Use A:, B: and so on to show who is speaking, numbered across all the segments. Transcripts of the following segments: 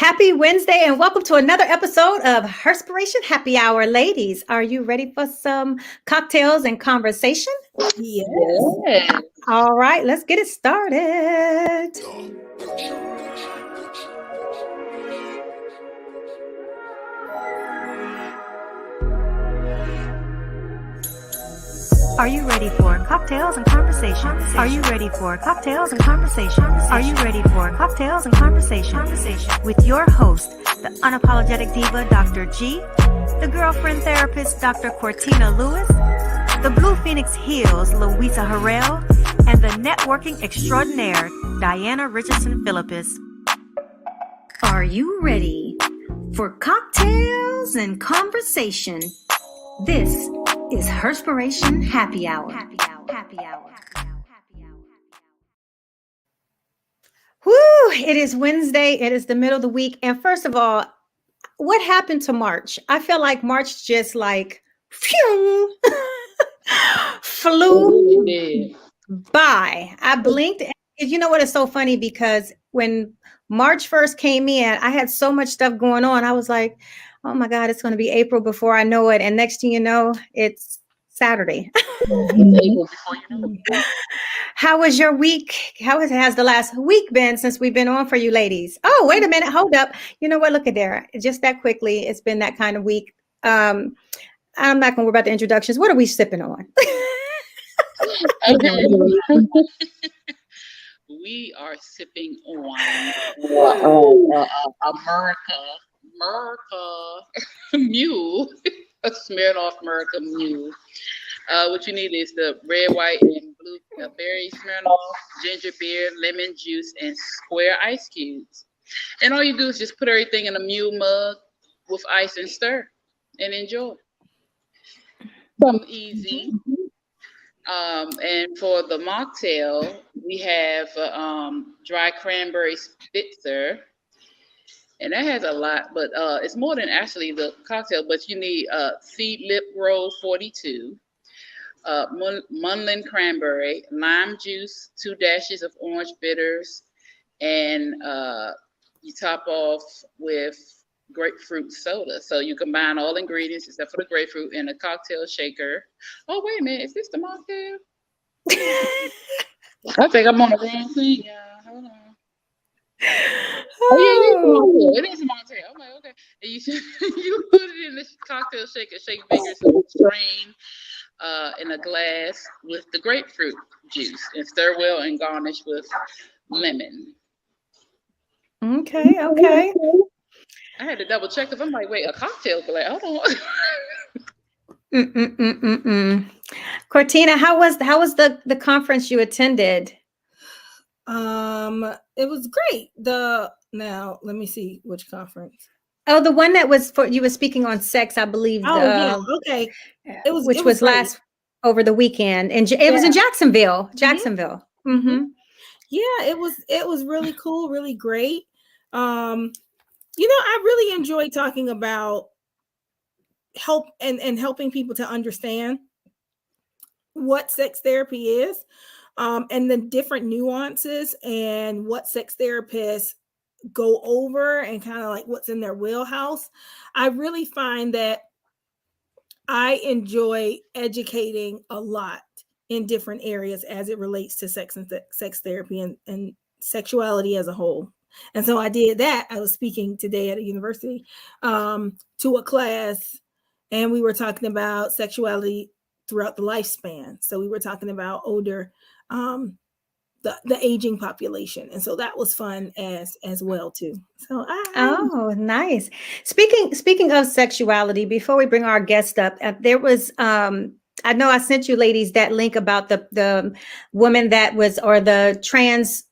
A: Happy Wednesday and welcome to another episode of Herspiration Happy Hour. Ladies, are you ready for some cocktails and conversation?
B: Yes.
A: All right, let's get it started. Are you ready for cocktails and conversation? Are you ready for cocktails and conversation? Are you ready for cocktails and conversation? With your host, the unapologetic diva, Dr. G, the girlfriend therapist, Dr. Cortina Lewis, the Blue Phoenix Hills, Louisa Harrell, and the networking extraordinaire, Diana Richardson Philippus. Are you ready for cocktails and conversation? This is Herspiration Happy Hour. Woo! It is Wednesday. It is the middle of the week. And first of all, what happened to March? I feel like March just like phew, flew by. I blinked. And you know what is so funny? Because when March first came in, I had so much stuff going on. I was like, oh my God, it's going to be April before I know it. And next thing you know, it's Saturday. How was your week? How has the last week been since we've been on for you ladies? Oh, wait a minute. Hold up. You know what? Look at there. Just that quickly. It's been that kind of week. I'm not going to worry about the introductions. What are we sipping on?
B: Okay. We are sipping on America Mule, a Smirnoff America Mule. What you need is the red, white, and blue berry Smirnoff, ginger beer, lemon juice, and square ice cubes. And all you do is just put everything in a Mule mug with ice and stir and enjoy. Something easy. And for the mocktail, we have dry cranberry spitzer. And that has a lot, but it's more than actually the cocktail, but you need seed lip roll 42, Munlin cranberry, lime juice, 2 dashes of orange bitters, and you top off with grapefruit soda. So you combine all ingredients except for the grapefruit in a cocktail shaker. Oh, wait a minute. Is this the mocktail? I think I'm on the wrong thing. Yeah, hold on. Oh, yeah, it is a mocktail. I'm like, okay. And you put it in the cocktail shaker, shake vigorously, strain in a glass with the grapefruit juice, and stir well and garnish with lemon.
A: Okay.
B: I had to double check because I'm like, wait, a cocktail glass? Hold
A: on. Cortina, how was the conference you attended?
C: It was great. Now let me see which conference.
A: Oh, the one that was you were speaking on sex, I believe.
C: Yeah, okay.
A: It was last over the weekend, and it was in Jacksonville.
C: Mm-hmm. Yeah, it was really cool, really great. I really enjoy talking about helping people to understand what sex therapy is, and the different nuances and what sex therapists go over and kind of like what's in their wheelhouse. I really find that I enjoy educating a lot in different areas as it relates to sex and sex therapy and sexuality as a whole. And so I did that. I was speaking today at a university to a class, and we were talking about sexuality throughout the lifespan. So we were talking about older, the aging population, and so that was fun as well too. So
A: nice. Speaking of sexuality, before we bring our guest up, there was I know I sent you ladies that link about the woman that was, or the trans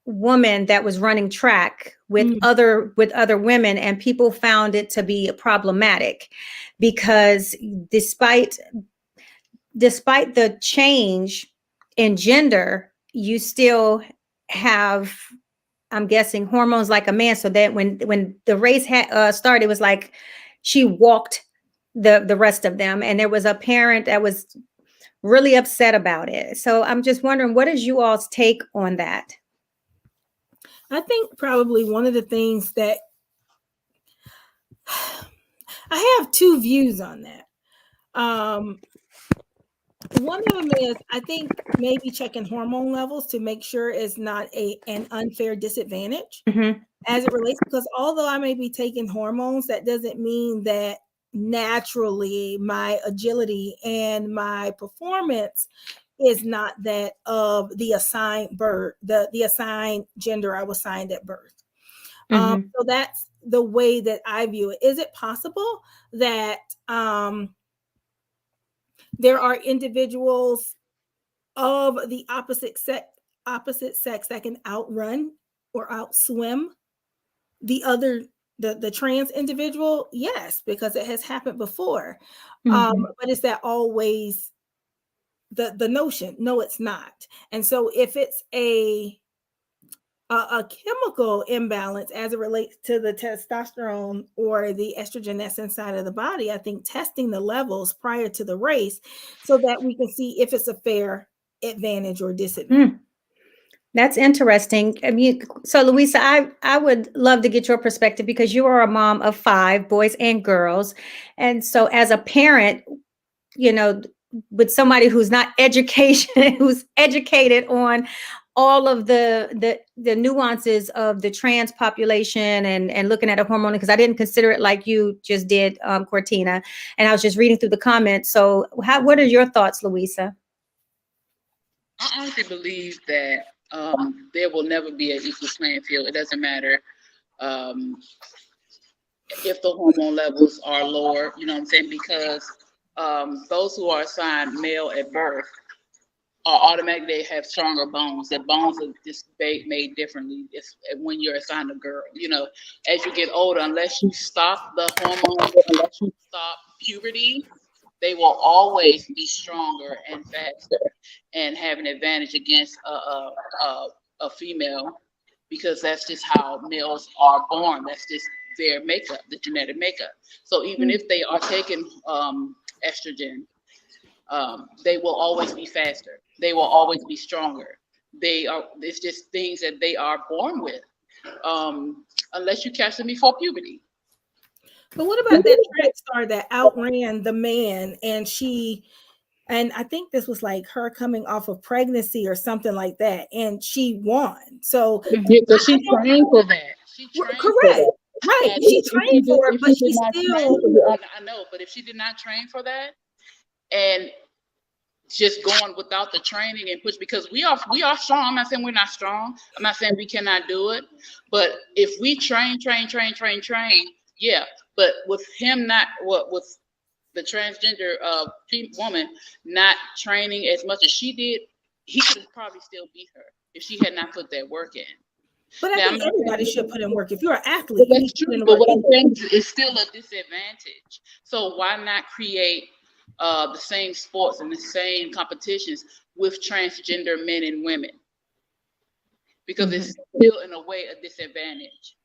A: woman that was running track with other women, and people found it to be problematic because despite the change in gender, you still have, I'm guessing, hormones like a man. So that when the race started, it was like she walked the rest of them, and there was a parent that was really upset about it. So I'm just wondering, what is you all's take on that?
C: I think probably one of the things that I have two views on that. One of them is, I think, maybe checking hormone levels to make sure it's not an unfair disadvantage as it relates, because although I may be taking hormones, that doesn't mean that naturally my agility and my performance is not that of the assigned birth, the assigned gender I was assigned at birth. So that's the way that I view it. Is it possible that there are individuals of the opposite sex that can outrun or outswim the trans individual? Yes, because it has happened before. But is that always the notion? No, it's not. And so if it's a chemical imbalance as it relates to the testosterone or the estrogen that's inside of the body, I think testing the levels prior to the race so that we can see if it's a fair advantage or disadvantage.
A: That's interesting. I mean, so Louisa, I would love to get your perspective because you are a mom of 5 boys and girls. And so as a parent, you know, with somebody who's not who's educated on all of the nuances of the trans population and looking at a hormone, because I didn't consider it like you just did, Cortina. And I was just reading through the comments. So what are your thoughts, Louisa?
B: I honestly believe that there will never be an equal playing field. It doesn't matter if the hormone levels are lower, you know what I'm saying? Because those who are assigned male at birth are automatically, they have stronger bones. Their bones are just made differently when you're assigned a girl. You know, as you get older, unless you stop the hormones, unless you stop puberty, they will always be stronger and faster and have an advantage against a female, because that's just how males are born. That's just their makeup, the genetic makeup. So even if they are taking estrogen, they will always be faster. They will always be stronger. It's just things that they are born with, unless you catch them before puberty.
C: But what about that track star that outran the man, and I think this was like her coming off of pregnancy or something like that, and she won. So
B: because she trained for that. She trained
C: correct.
B: For that.
C: Right. She trained for it, but she still.
B: I know, but if she did not train for that and just going without the training and push, because we are strong. I'm not saying we're not strong. I'm not saying we cannot do it. But if we train, yeah. But with him with the transgender woman not training as much as she did, he could have probably still beat her if she had not put that work in.
C: But I think everybody should put in work. If you're an athlete,
B: that's true. But what I'm saying is it's still a disadvantage. So why not create the same sports and the same competitions with transgender men and women? Because it's still in a way a disadvantage.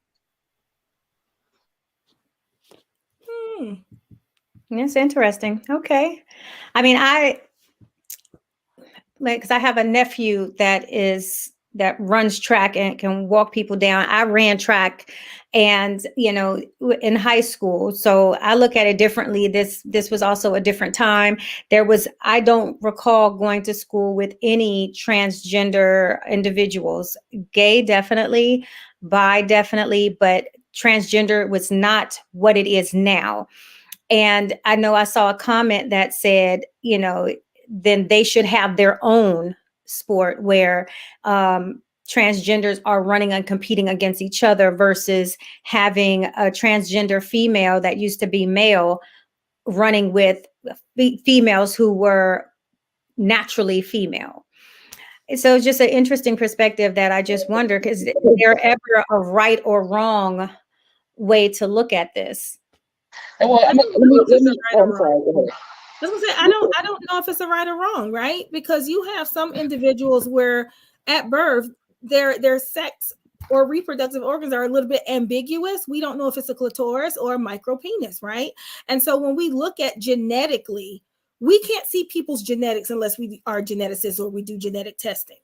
A: That's interesting. Okay. I mean, because I have a nephew that runs track and can walk people down. I ran track and, in high school. So I look at it differently. This was also a different time. I don't recall going to school with any transgender individuals. Gay, definitely. Bi, definitely. But transgender was not what it is now. And I know I saw a comment that said, then they should have their own sport where transgenders are running and competing against each other versus having a transgender female that used to be male running with females who were naturally female. So it's just an interesting perspective that I just wonder, because is there ever a right or wrong way to look at this?
B: Well, I
C: don't know if it's a right or wrong, right? Because you have some individuals where at birth their sex or reproductive organs are a little bit ambiguous. We don't know if it's a clitoris or a micropenis, right? And so when we look at genetically, we can't see people's genetics unless we are geneticists or we do genetic testing.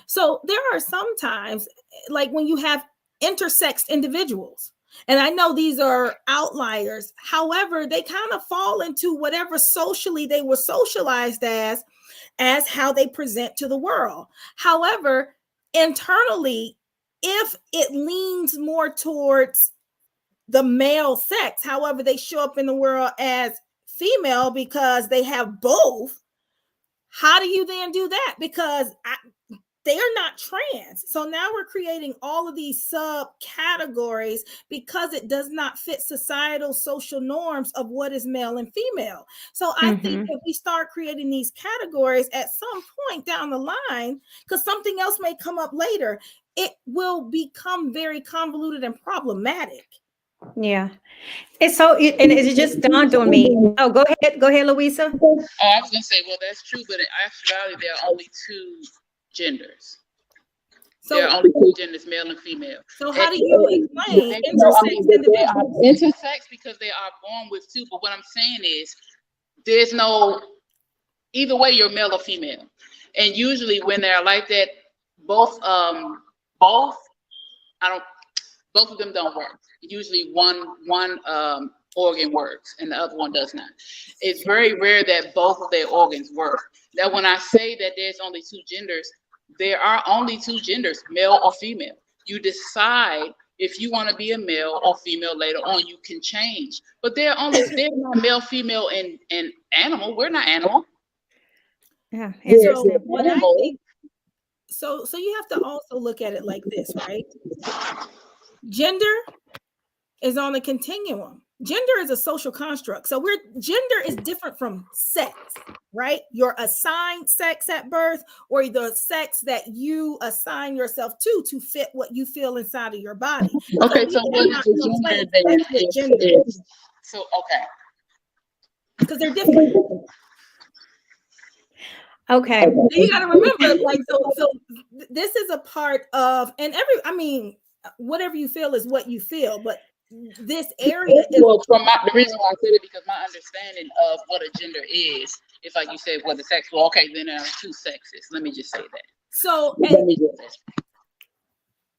C: So there are sometimes, like when you have intersexed individuals, And I know these are outliers. However, they kind of fall into whatever socially they were socialized as how they present to the world. However, internally, if it leans more towards the male sex, however, they show up in the world as female because they have both, how do you then do that? Because they are not trans. So now we're creating all of these subcategories because it does not fit societal social norms of what is male and female. So I think if we start creating these categories at some point down the line, because something else may come up later, it will become very convoluted and problematic.
A: Yeah. And so, and it just dawned on me. Oh, go ahead, Louisa.
B: Oh, I was gonna say, well, that's true, but in actuality, there are only two genders.
C: So
B: there are only two genders, male and female.
C: So how do you explain intersex individuals?
B: Intersex because they are born with two. But what I'm saying is, there's no either way. You're male or female, and usually when they're like that, both of them don't work. Usually one organ works and the other one does not. It's very rare that both of their organs work. Now, when I say that there's only two genders, there are only two genders, male or female. You decide if you want to be a male or female later on. You can change, but they're not male, female, and animal. We're not animal.
A: Yeah.
C: So what I think, so you have to also look at it like this, right? Gender is on a continuum. Gender is a social construct. So gender is different from sex, right? Your assigned sex at birth or the sex that you assign yourself to fit what you feel inside of your body.
B: Okay, so what is the gender? So, okay.
C: Because they're different.
A: Okay.
C: You got to remember, like, so this is a part of, and whatever you feel is what you feel, but this area is,
B: well, the reason why I said it, because my understanding of what a gender is like you said, what the sex, well, okay, then there are two sexes. Let me just say that.
C: So,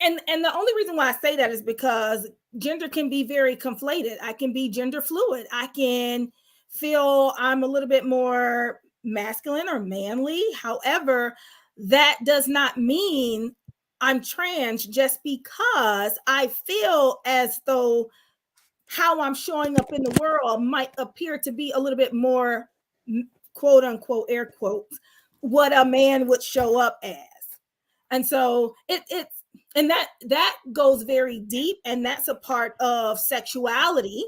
C: and the only reason why I say that is because gender can be very conflated. I can be gender fluid. I can feel I'm a little bit more masculine or manly. However, that does not mean I'm trans just because I feel as though how I'm showing up in the world might appear to be a little bit more, quote unquote, air quotes, what a man would show up as. And so and that goes very deep, and that's a part of sexuality,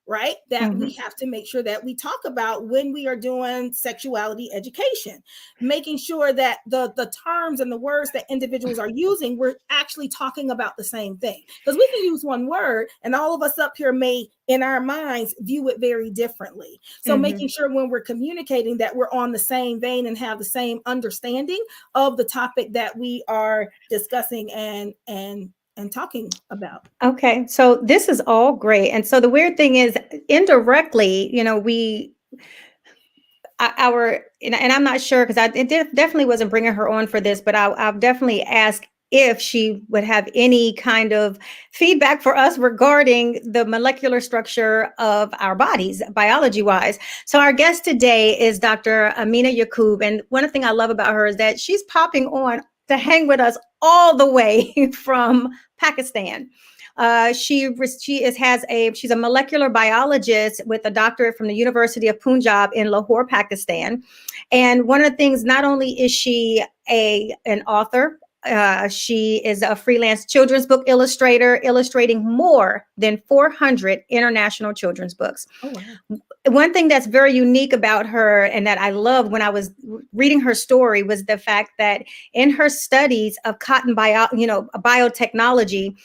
C: right? That we have to make sure that we talk about when we are doing sexuality education, making sure that the terms and the words that individuals are using, we're actually talking about the same thing. Because we can use one word and all of us up here may, in our minds, view it very differently. So making sure when we're communicating that we're on the same vein and have the same understanding of the topic that we are discussing and talking about.
A: Okay, so this is all great. And so the weird thing is, indirectly, and I'm not sure, because it definitely wasn't bringing her on for this, but I'll definitely ask if she would have any kind of feedback for us regarding the molecular structure of our bodies, biology-wise. So our guest today is Dr. Amina Yaqoob. And one thing I love about her is that she's popping on to hang with us all the way from Pakistan. She's a molecular biologist with a doctorate from the University of Punjab in Lahore, Pakistan. And one of the things, not only is she an author, she is a freelance children's book illustrator, illustrating more than 400 international children's books.
C: Oh, wow.
A: One thing that's very unique about her, and that I loved when I was reading her story, was the fact that in her studies of cotton biotechnology,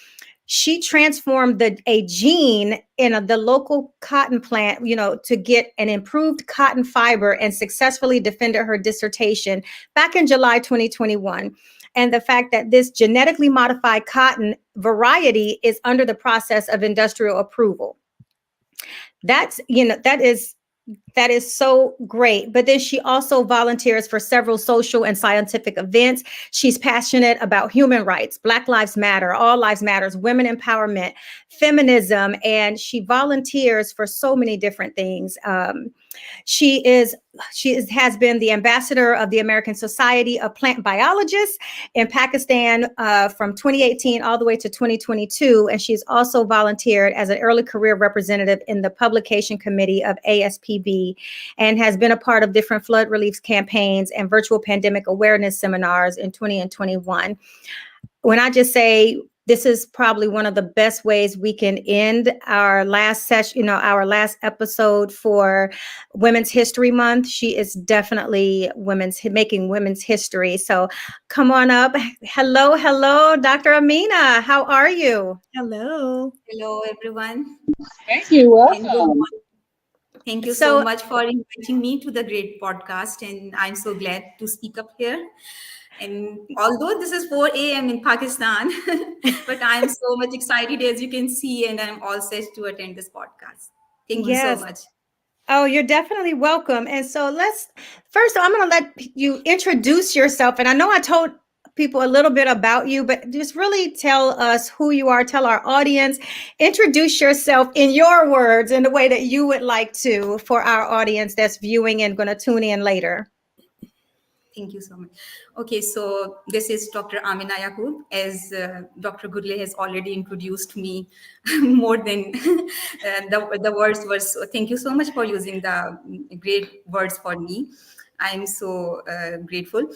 A: she transformed a gene in the local cotton plant, to get an improved cotton fiber, and successfully defended her dissertation back in July 2021. And the fact that this genetically modified cotton variety is under the process of industrial approval. That is That is so great. But then she also volunteers for several social and scientific events. She's passionate about human rights, Black Lives Matter, All Lives Matters, women empowerment, feminism, and she volunteers for so many different things. Has been the ambassador of the American Society of Plant Biologists in Pakistan from 2018 all the way to 2022. And she's also volunteered as an early career representative in the publication committee of ASPB and has been a part of different flood relief campaigns and virtual pandemic awareness seminars in 20 and 21. When I just say this is probably one of the best ways we can end our last session, our last episode for Women's History Month. She is definitely making women's history. So come on up. Hello, Dr. Amina. How are you?
C: Hello.
D: Hello, everyone.
B: Thank you.
D: And good
B: Welcome.
D: morning. Thank you so much for inviting me to the great podcast. And I'm so glad to speak up here. And although this is 4 a.m. in Pakistan, but I'm so much excited, as you can see, and I'm all set to attend this podcast. Thank you so much.
A: Oh, you're definitely welcome. And so first, I'm going to let you introduce yourself. And I know I told people a little bit about you, but just really tell us who you are, tell our audience, introduce yourself in your words in the way that you would like to for our audience that's viewing and going to tune in later.
D: Thank you so much. Okay, so this is Dr. Amina Yaqoob. As Dr. Gurle has already introduced me more than the words were. So thank you so much for using the great words for me. I'm so grateful.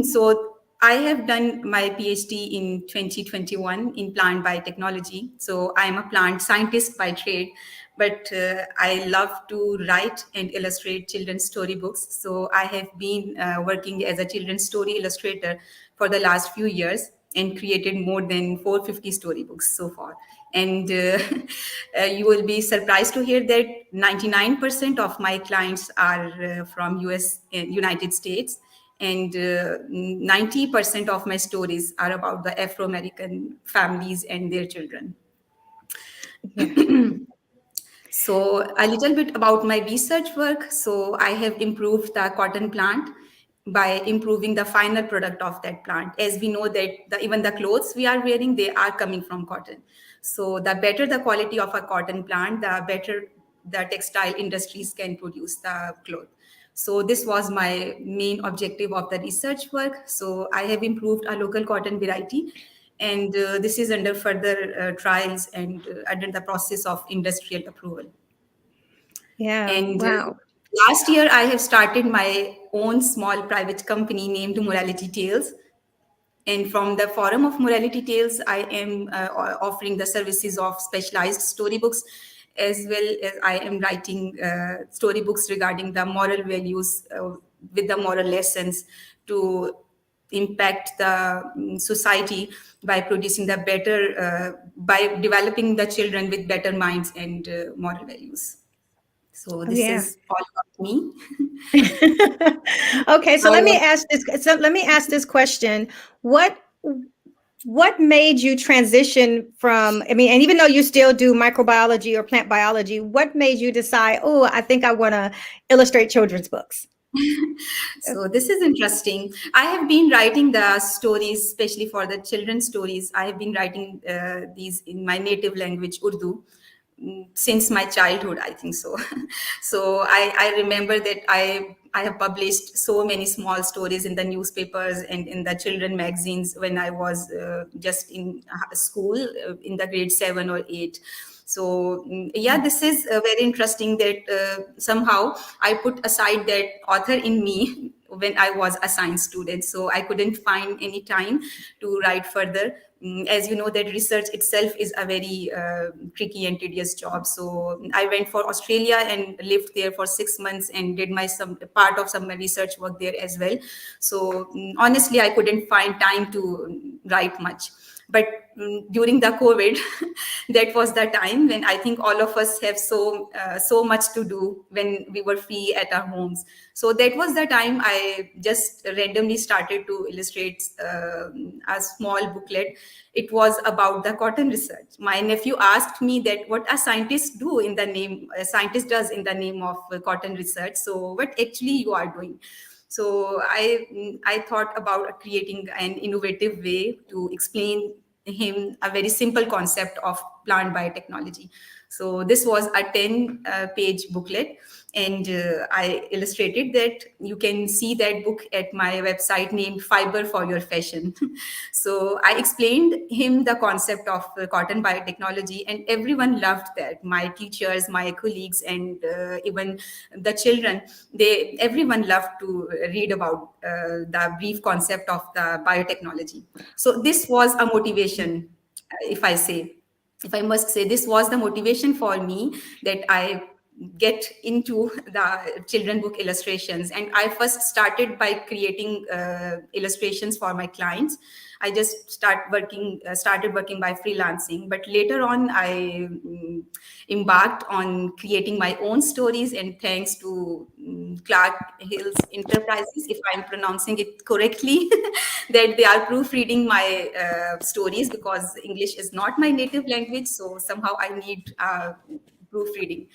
D: So I have done my PhD in 2021 in plant biotechnology. So I'm a plant scientist by trade, but I love to write and illustrate children's storybooks. So I have been working as a children's story illustrator for the last few years and created more than 450 storybooks so far. And you will be surprised to hear that 99% of my clients are from United States. And 90% of my stories are about the Afro-American families and their children. Yeah. So a little bit about my research work. So I have improved the cotton plant by improving the final product of that plant. As we know that even the clothes we are wearing, they are coming from cotton. So the better the quality of a cotton plant, the better the textile industries can produce the cloth. So this was my main objective of the research work. So I have improved a local cotton variety, and this is under further trials and under the process of industrial approval.
A: Yeah.
D: And
A: wow.
D: Last year, I have started my own small private company named Morality Tales. And from the forum of Morality Tales, I am offering the services of specialized storybooks, as well as I am writing storybooks regarding the moral values with the moral lessons to impact the society by producing the better, by developing the children with better minds and moral values. So this is all about me.
A: Okay, so let me ask this question. What made you transition from, and even though you still do microbiology or plant biology, what made you decide, oh, I think I want to illustrate children's books?
D: So this is interesting. I have been writing the stories, especially for the children's stories. I have been writing these in my native language, Urdu, since my childhood, I think so. So I remember that I have published so many small stories in the newspapers and in the children magazines when I was just in school in the grade 7 or 8. So yeah, this is very interesting that somehow I put aside that author in me when I was a science student. So I couldn't find any time to write further. As you know, that research itself is a very tricky and tedious job. So I went for Australia and lived there for 6 months and did some part of some research work there as well. So honestly, I couldn't find time to write much. But during the COVID, That was the time when I think all of us have so much to do when we were free at our homes. So that was the time I just randomly started to illustrate a small booklet. It was about the cotton research. My nephew asked me that what a scientist do in the name, a scientist does in the name of cotton research. So what actually you are doing? So I thought about creating an innovative way to explain him a very simple concept of plant biotechnology. So this was a 10-page booklet, and I illustrated that. You can see that book at my website named Fiber for Your Fashion. So I explained him the concept of cotton biotechnology, and everyone loved that. My teachers, my colleagues, and even the children, everyone loved to read about the brief concept of the biotechnology. So this was a motivation, if I must say, this was the motivation for me that I get into the children book illustrations. And I first started by creating illustrations for my clients. I just started working by freelancing, but later on I embarked on creating my own stories, and thanks to Clark Hill's Enterprises, if I'm pronouncing it correctly, that they are proofreading my stories, because English is not my native language, so somehow I need proofreading.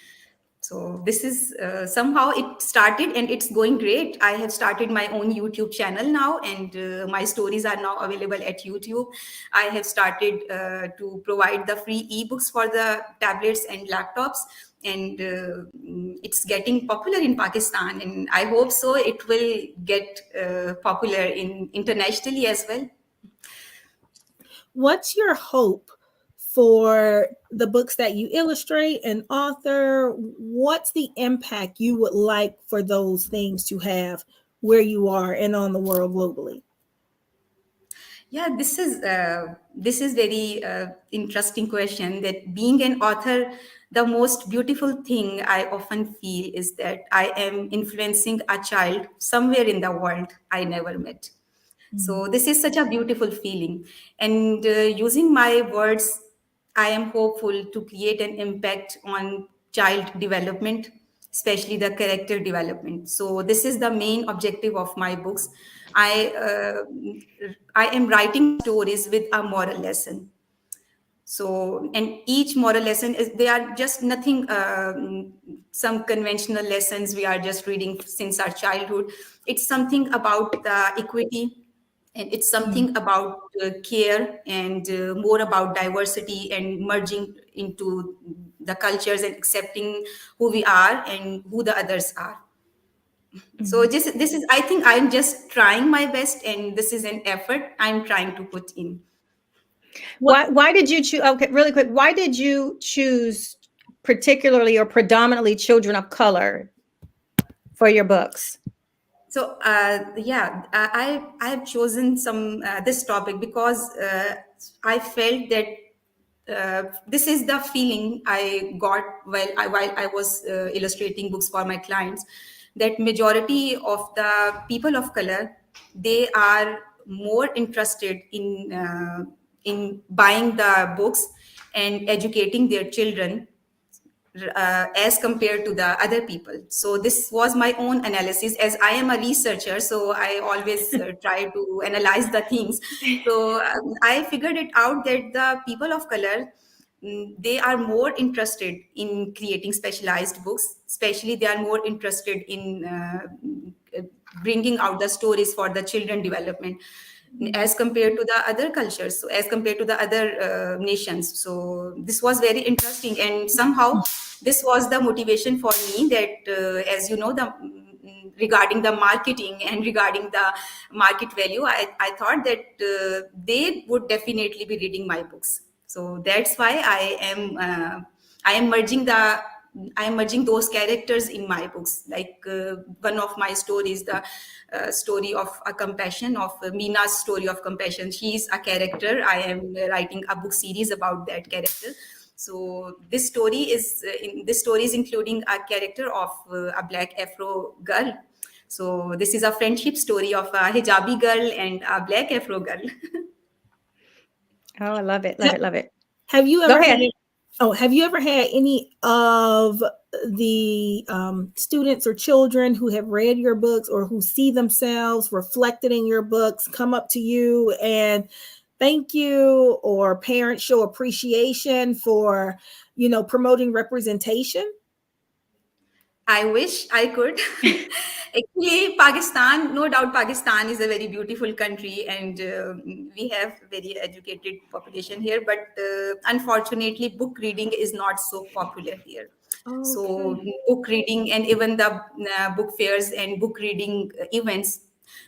D: So this is somehow it started, and it's going great. I have started my own YouTube channel now, and my stories are now available at YouTube. I have started to provide the free ebooks for the tablets and laptops, and it's getting popular in Pakistan, and I hope so it will get popular internationally as well.
C: What's your hope for the books that you illustrate and author? What's the impact you would like for those things to have where you are and on the world globally?
D: Yeah, this is very interesting question. That being an author, the most beautiful thing I often feel is that I am influencing a child somewhere in the world I never met. So this is such a beautiful feeling, and using my words, I am hopeful to create an impact on child development, especially the character development. So this is the main objective of my books. I am writing stories with a moral lesson. So, and each moral lesson is, they are just nothing, some conventional lessons we are just reading since our childhood. It's something about the equity, and it's something about care, and more about diversity and merging into the cultures and accepting who we are and who the others are. So just this is, I think I'm just trying my best, and this is an effort I'm trying to put in.
A: Why did you choose? Okay, really quick. Why did you choose particularly or predominantly children of color for your books?
D: So I have chosen this topic because I felt that this is the feeling I got while I was illustrating books for my clients, that majority of the people of color, they are more interested in buying the books and educating their children as compared to the other people. So this was my own analysis, as I am a researcher, so I always try to analyze the things. So I figured it out that the people of color, they are more interested in creating specialized books, especially they are more interested in bringing out the stories for the children development, as compared to the other cultures, so as compared to the other nations. So this was very interesting, and somehow this was the motivation for me that as you know, regarding the marketing and regarding the market value, I thought that they would definitely be reading my books. So that's why I am merging those characters in my books. Like one of my stories, the story of a compassion, of Mina's story of compassion. She's a character. I am writing a book series about that character. So this story is including a character of a black Afro girl. So this is a friendship story of a hijabi girl and a black Afro girl.
A: Oh, I love it. Love it. Love it.
C: Have you
A: Go
C: ever
A: ahead.
C: had Oh, have you ever had any of the students or children who have read your books or who see themselves reflected in your books come up to you and thank you, or parents show appreciation for, promoting representation?
D: I wish I could. Actually, Pakistan, no doubt, Pakistan is a very beautiful country, and we have very educated population here. But unfortunately, book reading is not so popular here. So,
C: Okay.
D: book reading and even the book fairs and book reading events,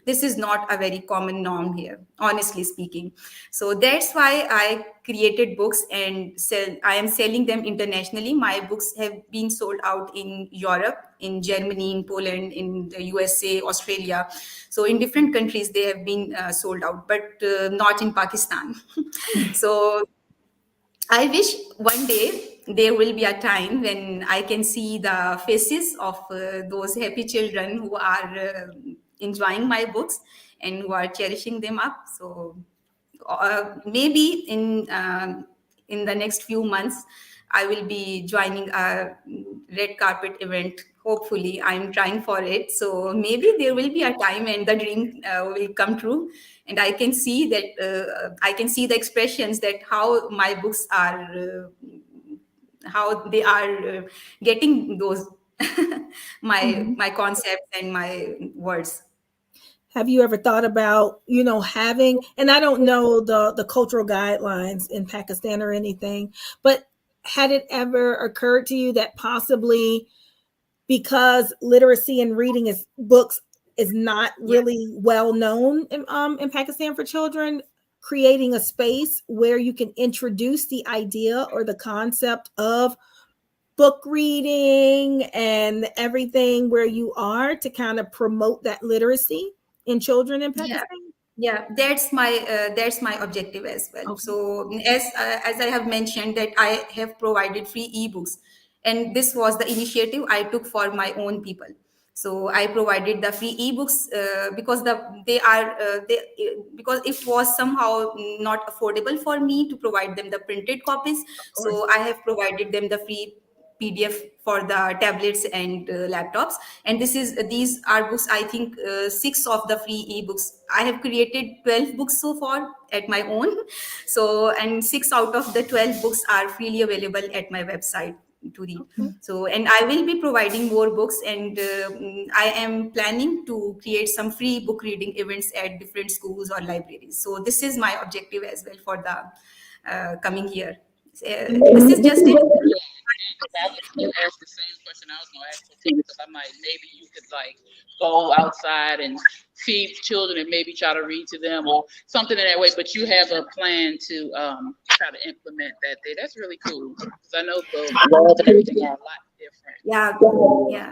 D: this is not a very common norm here, honestly speaking. So that's why I created books and I am selling them internationally. My books have been sold out in Europe, in Germany, in Poland, in the USA, Australia. So in different countries they have been sold out, but not in Pakistan. So I wish one day there will be a time when I can see the faces of those happy children who are enjoying my books and who are cherishing them up. So maybe in the next few months, I will be joining a red carpet event. Hopefully, I'm trying for it. So maybe there will be a time and the dream will come true, and I can see that I can see the expressions that how my books are, how they are getting those my concepts and my words.
C: Have you ever thought about, having, and I don't know the cultural guidelines in Pakistan or anything, but had it ever occurred to you that possibly because literacy and reading is books is not
D: Yeah.
C: really well known in Pakistan for children, creating a space where you can introduce the idea or the concept of book reading and everything where you are to kind of promote that literacy in children in
D: Yeah.
C: Pakistan?
D: Yeah, that's my objective as well.
C: Okay.
D: So as I have mentioned that I have provided free ebooks, and this was the initiative I took for my own people. So I provided the free ebooks because because it was somehow not affordable for me to provide them the printed copies.
C: Of course.
D: So I have provided them the free PDF for the tablets and laptops. And these are books. I think six of the free ebooks. I have created 12 books so far at my own. So and six out of the 12 books are freely available at my website to read.
C: Okay.
D: So and I will be providing more books, and I am planning to create some free book reading events at different schools or libraries. So this is my objective as well for the coming year. This is just it.
B: Yeah, because I was gonna ask the same question I was gonna ask Fatima, because I'm like, maybe you could like go outside and feed children and maybe try to read to them or something in that way. But you have a plan to try to implement that day. That's really cool because I know the laws and everything are a lot different.
D: Yeah, yeah.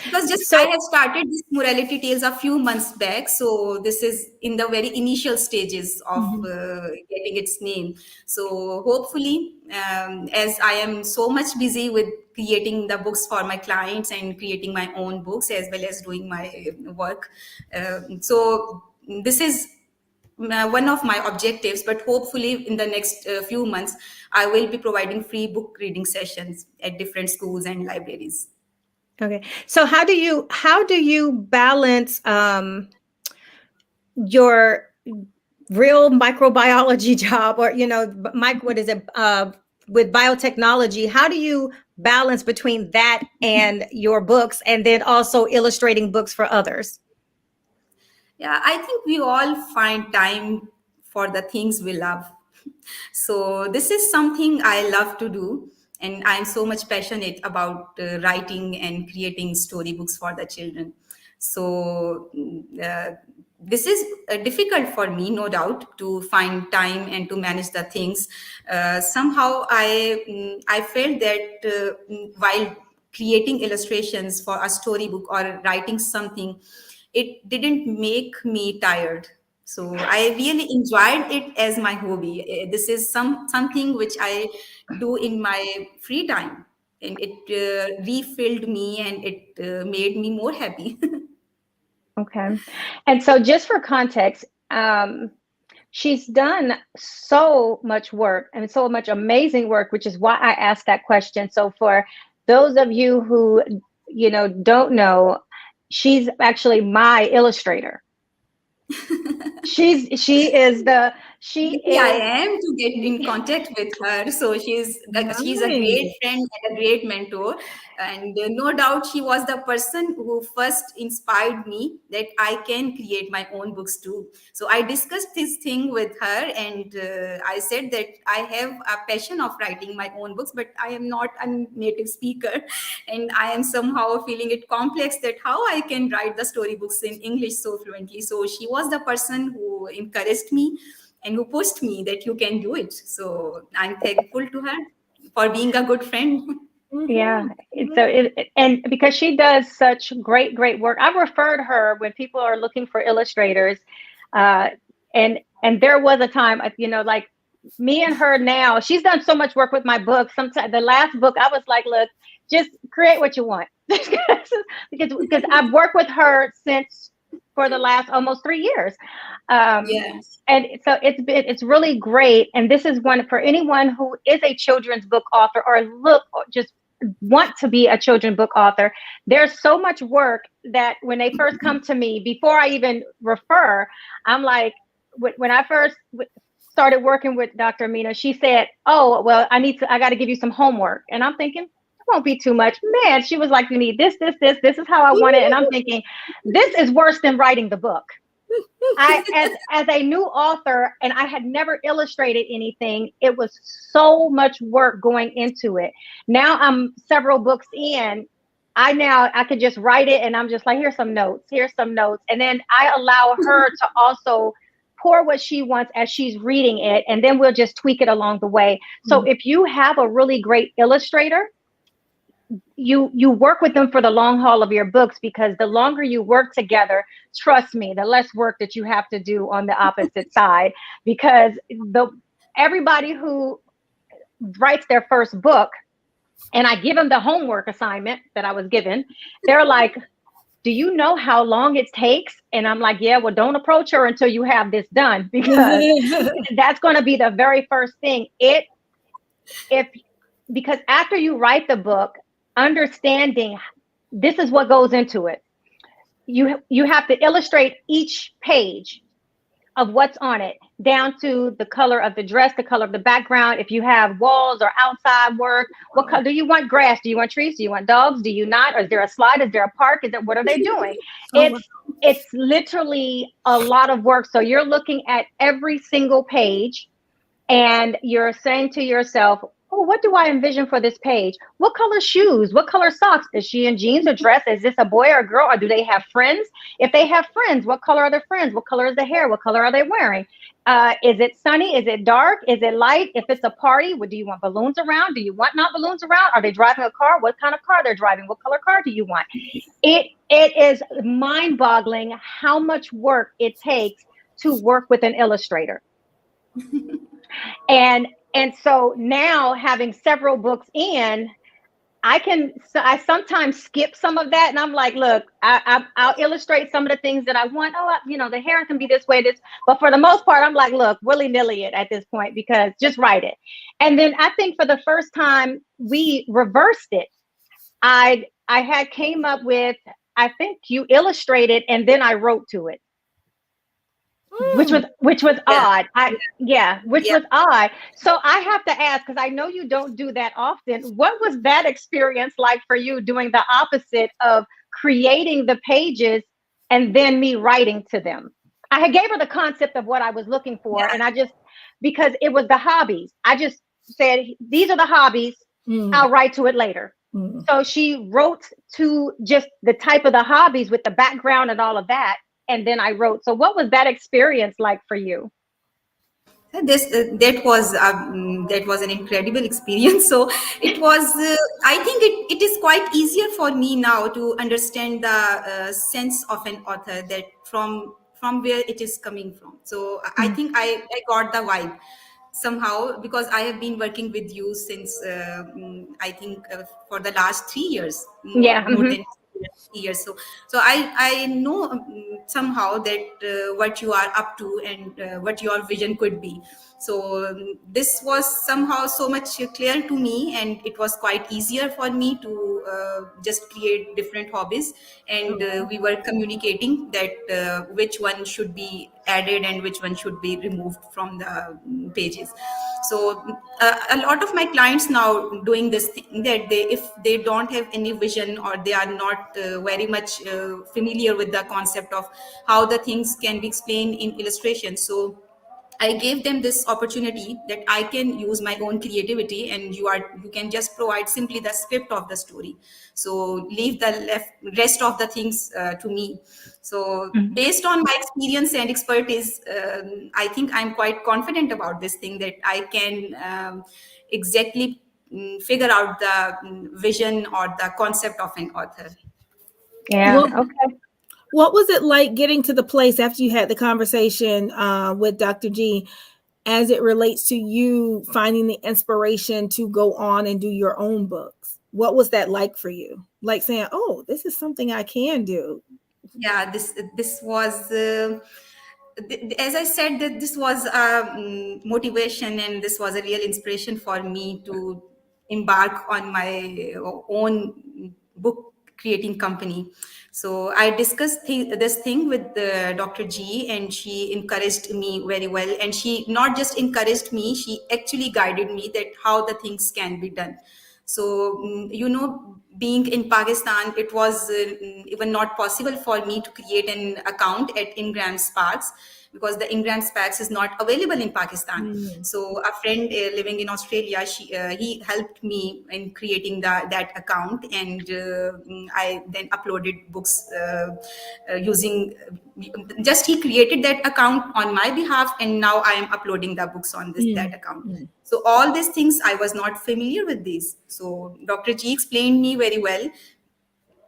D: Because just I
A: So,
D: have started this morality tales a few months back, so this is in the very initial stages of
C: Mhm.
D: getting its name. So hopefully, as I am so much busy with creating the books for my clients and creating my own books as well as doing my work, so this is one of my objectives. But hopefully, in the next few months, I will be providing free book reading sessions at different schools and libraries.
A: okay. So how do you balance your real microbiology job, or Mike, what is it, with biotechnology? How do you balance between that and your books, and then also illustrating books for others?
D: Yeah, I think we all find time for the things we love. So this is something I love to do, and I'm so much passionate about writing and creating storybooks for the children. So this is difficult for me, no doubt, to find time and to manage the things. Somehow, I felt that while creating illustrations for a storybook or writing something, it didn't make me tired. So I really enjoyed it as my hobby. This is something which I do in my free time, and it refilled me and it made me more happy.
A: Okay. And so just for context, she's done so much work and so much amazing work, which is why I asked that question. So for those of you who, don't know, she's actually my illustrator. She
D: Maybe I
A: is
D: am to get in contact with her. So she's a great
C: Nice.
D: friend and a great mentor, and no doubt she was the person who first inspired me that I can create my own books too. So I discussed this thing with her, and I said that I have a passion of writing my own books, but I am not a native speaker, and I am somehow feeling it complex that how I can write the storybooks in English so fluently. So she was the person who encouraged me and who pushed me that you can do it. So I'm thankful to her for being a good friend.
A: Yeah.
C: Mhm,
A: So
C: mhm.
A: and because she does such great work, I've referred her when people are looking for illustrators. Uh, and there was a time, like me and her now, she's done so much work with my book. Sometimes the last book, I was like, look, just create what you want. because I've worked with her since for the last almost 3 years. Um,
D: Yeah.
A: and so it's really great. And this is one for anyone who is a children's book author or just want to be a children's book author. There's so much work that when they first come to me, before I even refer, I'm like, when I first started working with Dr. Amina, she said, "Oh, well, I got to give you some homework." And I'm thinking, it won't be too much. Man, she was like, "You need this, this, this. This is how I want it." And I'm thinking, this is worse than writing the book. As a new author, and I had never illustrated anything, it was so much work going into it. Now I'm several books in. I could just write it, and I'm just like, here's some notes, and then I allow her to also pour what she wants as she's reading it, and then we'll just tweak it along the way. So if you have a really great illustrator, you work with them for the long haul of your books, because the longer you work together, trust me, the less work that you have to do on the opposite side. Because everybody who writes their first book, and I give them the homework assignment that I was given, they're like, do you know how long it takes? And I'm like, yeah, well, don't approach her until you have this done, because that's going to be the very first thing. If Because after you write the book, understanding this is what goes into it. You have to illustrate each page of what's on it, down to the color of the dress, the color of the background. If you have walls or outside work, what color do you want? Grass? Do you want trees? Do you want dogs? Do you not? Or is there a slide? Is there a park? What are they doing?
C: Oh, wow.
A: It's literally a lot of work. So you're looking at every single page, and you're saying to yourself, oh, what do I envision for this page? What color shoes? What color socks? Is she in jeans or dress? Is this a boy or a girl? Or do they have friends? If they have friends, what color are their friends? What color is the hair? What color are they wearing? Is it sunny? Is it dark? Is it light? If it's a party, do you want balloons around? Do you want not balloons around? Are they driving a car? What kind of car they're driving? What color car do you want? It is mind-boggling how much work it takes to work with an illustrator. And so now, having several books in, I sometimes skip some of that, and I'm like, look, I'll illustrate some of the things that I want. Oh, the hair can be this way, but for the most part, I'm like, look, willy-nilly it at this point, because just write it. And then I think for the first time we reversed it. I had came up with, I think you illustrated and then I wrote to it, which was
D: Yeah.
A: odd. Which
D: Yeah.
A: was odd. So I have to ask, because I know you don't do that often. What was that experience like for you, doing the opposite of creating the pages and then me writing to them? I had gave her the concept of what I was looking for,
D: Yeah.
A: and because it was the hobbies, I just said, these are the hobbies. I'll write to it later. So she wrote to just the type of the hobbies with the background and all of that. And then I wrote. So what was that experience like for you?
D: That was an incredible experience. So it was. I think it is quite easier for me now to understand the sense of an author, that from where it is coming from. So I think I got the vibe somehow, because I have been working with you since I think for the last 3 years,
A: Yeah.
D: more than years. So I know somehow that what you are up to and what your vision could be. So this was somehow so much clear to me, and it was quite easier for me to just create different hobbies, and we were communicating that which one should be added and which one should be removed from the pages. So a lot of my clients now doing this thing, that they, if they don't have any vision, or they are not very much familiar with the concept of how the things can be explained in illustration, so I gave them this opportunity that I can use my own creativity, and you can just provide simply the script of the story. So leave the rest of the things to me. So based on my experience and expertise, I think I'm quite confident about this thing, that I can exactly figure out the vision or the concept of an author.
A: Yeah.
C: Well,
A: Okay.
C: what was it like getting to the place after you had the conversation with Dr. G, as it relates to you finding the inspiration to go on and do your own books? What was that like for you? Like saying, "Oh, this is something I can do."
D: Yeah, this was as I said, that this was motivation, and this was a real inspiration for me to embark on my own book creating company. So I discussed this thing with Dr. G, and she encouraged me very well. And she not just encouraged me, she actually guided me that how the things can be done. So, being in Pakistan, it was even not possible for me to create an account at Ingram Sparks, because the Ingram Sparks is not available in Pakistan. So a friend living in Australia, he helped me in creating that account, and I then uploaded books using just he created that account on my behalf, and now I am uploading the books on that account. So all these things, I was not familiar with these. So Dr. G explained me very well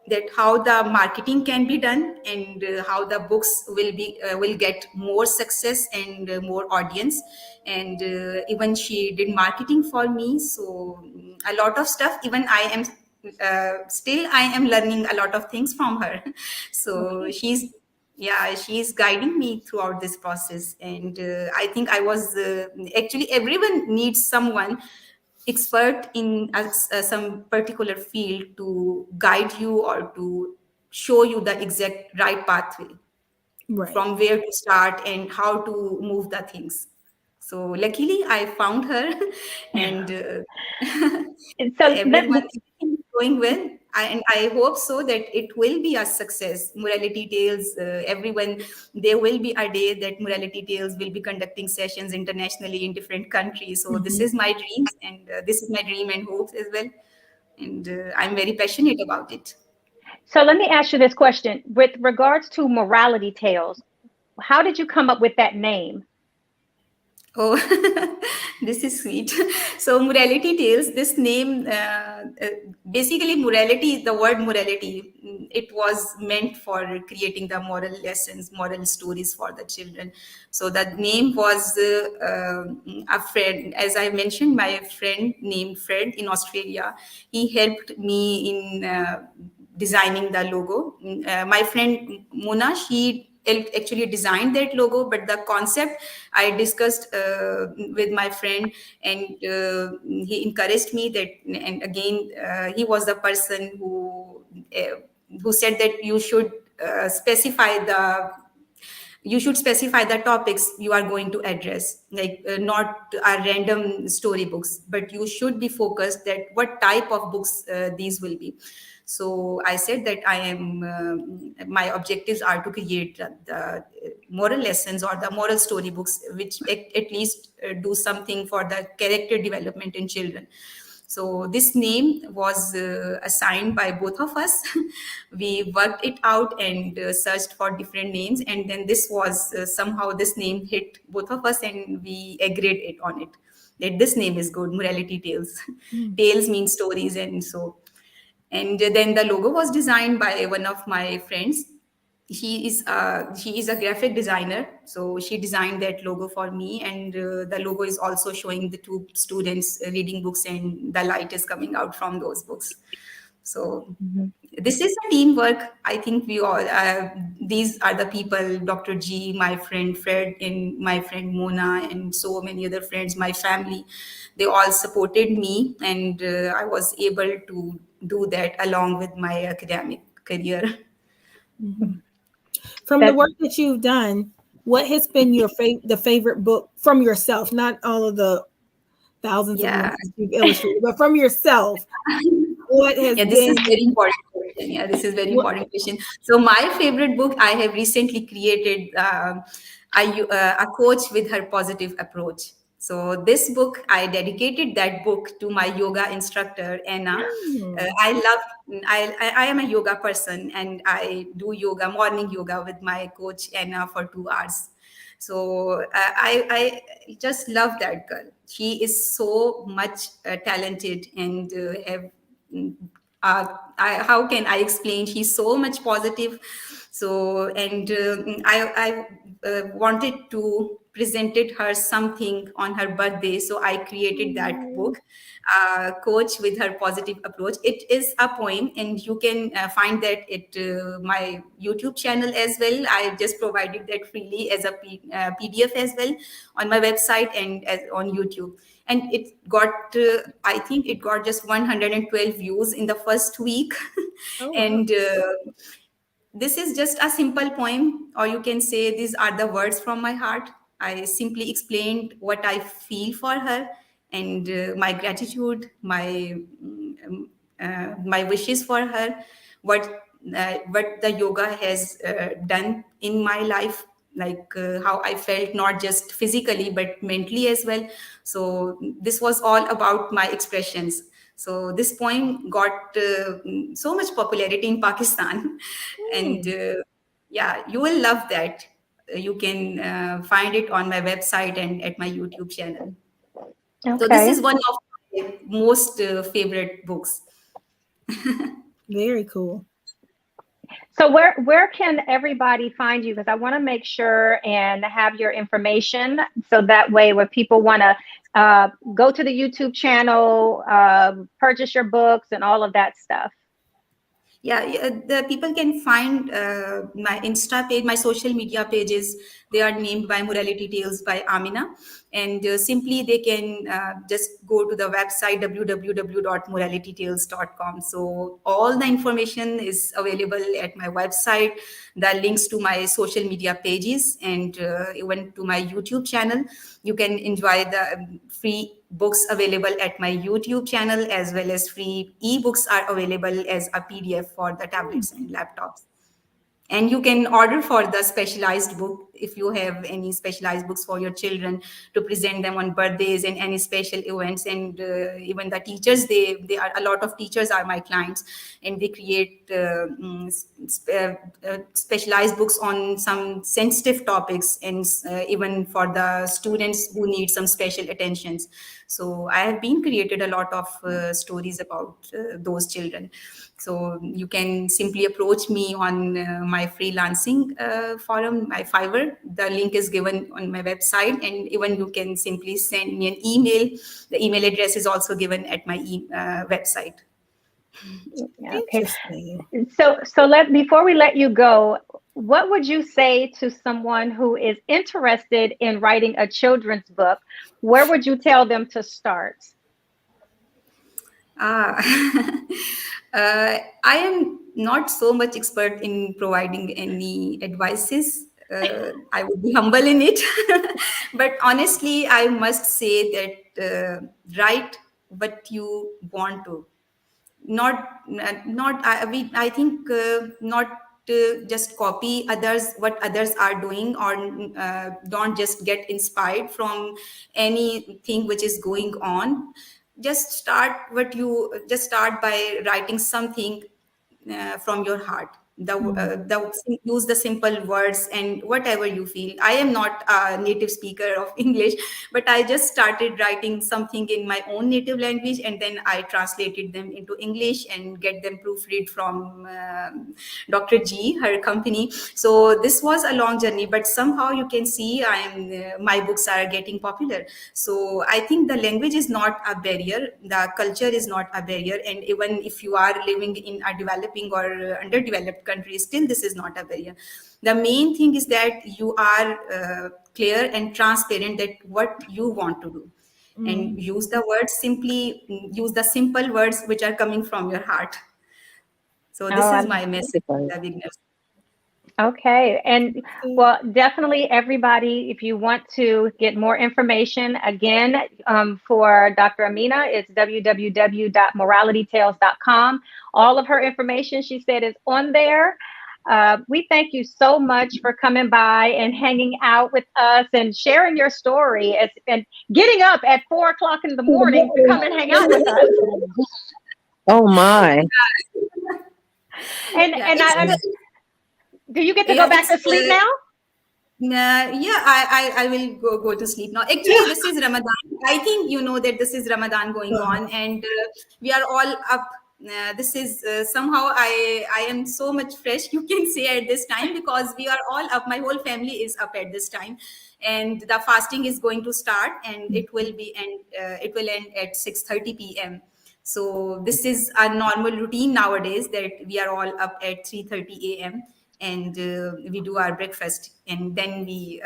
D: that how the marketing can be done, and how the books will get more success and more audience. And even she did marketing for me. So a lot of stuff, even I am still I am learning a lot of things from her. So
A: Okay.
D: she's guiding me throughout this process. And I think I was actually, everyone needs someone expert in some particular field to guide you, or to show you the exact right pathway,
C: Right.
D: from where to start and how to move the things. So luckily I found her. And
A: So
D: everything is going well. And I hope so that it will be a success. Morality Tales, everyone, there will be a day that Morality Tales will be conducting sessions internationally in different countries. So this is my dreams, and this is my dream and hopes as well. And I'm very passionate about it.
A: so let me ask you this question with regards to morality tales. How did you come up with that name?
D: Oh, this is sweet. So, Morality Tales, this name, basically, morality, the word morality, it was meant for creating the moral lessons, moral stories for the children. So, the name was a friend, as I mentioned, my friend named Fred in Australia. He helped me in designing the logo. My friend Mona, she actually designed that logo, but the concept I discussed with my friend, and he encouraged me that. And again, he was the person who said that you should specify the topics you are going to address, like not a random storybooks, but you should be focused that what type of books these will be. So I said that I am my objectives are to create the moral lessons or the moral storybooks, which at least do something for the character development in children. So this name was assigned by both of us. We worked it out and searched for different names, and then this was somehow this name hit both of us, and we agreed it on it, that this name is good, Morality Tales. Tales means stories, and so. And then the logo was designed by one of my friends. She is a graphic designer, so she designed that logo for me. And the logo is also showing the two students reading books, and the light is coming out from those books. So
A: Mhm.
D: this is a teamwork. I think we all, these are the people, Dr. G, my friend Fred, and my friend Mona, and so many other friends, my family, they all supported me, and I was able to do that along with my academic career.
C: Mhm. From the
A: That
C: work that you've done, what has been your the favorite book from yourself, not all of the thousands of ones
D: Yeah.
C: that you've illustrated, but from yourself, what has
D: Yeah, this is
C: been
D: very important question. Yeah, this is very
C: what?
D: important question. So my favorite book, I have recently created a coach with her positive approach. So this book, I dedicated that book to my yoga instructor, Anna.
C: Hmm.
D: I love, I am a yoga person, and I do yoga, morning yoga with my coach Anna for 2 hours. So I just love that girl. She is so much talented and have how can I explain? She's so much positive. So, and I wanted to presented her something on her birthday. So I created that
C: Oh,
D: book, Coach with Her Positive Approach. It is a poem, and you can find that at my YouTube channel as well. I just provided that freely as a PDF as well on my website and as on YouTube. And it got, I think it got just 112 views in the first week.
C: oh wow.
D: And this is just a simple poem, or you can say these are the words from my heart. I simply explained what I feel for her, and my gratitude, my wishes for her, what the yoga has done in my life, like how I felt not just physically but mentally as well. So this was all about my expressions. So this poem got so much popularity in Pakistan, and
C: Hmm.
D: yeah, you will love that. You can find it on my website and at my YouTube channel. So this
A: okay.
D: is one of my most favorite books.
C: Very cool.
A: So where can everybody find you? Because I want to make sure and have your information so that way when people want to go to the YouTube channel, purchase your books and all of that stuff.
D: Yeah, the people can find my Insta page, my social media pages. They are named by Morality Tales by Amina, and simply they can just go to the website www.moralitytales.com. So all the information is available at my website. The links to my social media pages and even to my YouTube channel. You can enjoy the free books available at my YouTube channel, as well as free ebooks are available as a PDF for the
C: Hmm.
D: tablets and laptops. And you can order for the specialized book if you have any specialized books for your children to present them on birthdays and any special events. And even the teachers, they are, a lot of teachers are my clients, and they create specialized books on some sensitive topics, and even for the students who need some special attentions. So I have been created a lot of stories about those children. So you can simply approach me on my freelancing forum, my Fiverr. The link is given on my website, and even you can simply send me an email. The email address is also given at my website.
A: Okay.
C: Interesting.
A: So let before we let you go, what would you say to someone who is interested in writing a children's book? Where would you tell them to start?
D: Ah, I am not so much expert in providing any advices. I would be humble in it, but honestly, I must say that write what you want to. Not I think not just copy others, what others are doing, or don't just get inspired from anything which is going on. Just start by writing something from your heart. use the simple words and whatever you feel. I am not a native speaker of English, but I just started writing something in my own native language, and then I translated them into English and get them proofread from Dr. G, her company. So this was a long journey, but somehow you can see my books are getting popular. So I think the language is not a barrier, the culture is not a barrier, and even if you are living in a developing or underdeveloped country, still this is not a barrier. The main thing is that you are clear and transparent that what you want to do, and use the words simply, use the simple words which are coming from your heart. So this is my message to the beginners.
A: Okay. And well, definitely everybody, if you want to get more information, again, for Dr. Amina, it's www.moralitytales.com. All of her information, she said, is on there. We thank you so much for coming by and hanging out with us and sharing your story and getting up at 4 o'clock in the morning to come and hang out with us.
E: Oh my.
A: Do you get to go back to sleep now?
D: I will go to sleep now. Actually, this is Ramadan. I think you know that this is Ramadan going on, and we are all up. This is somehow I am so much fresh, you can say, at this time, because we are all up. My whole family is up at this time, and the fasting is going to start, and it will end at 6:30 p.m. So this is a normal routine nowadays, that we are all up at 3:30 a.m. and we do our breakfast, and then we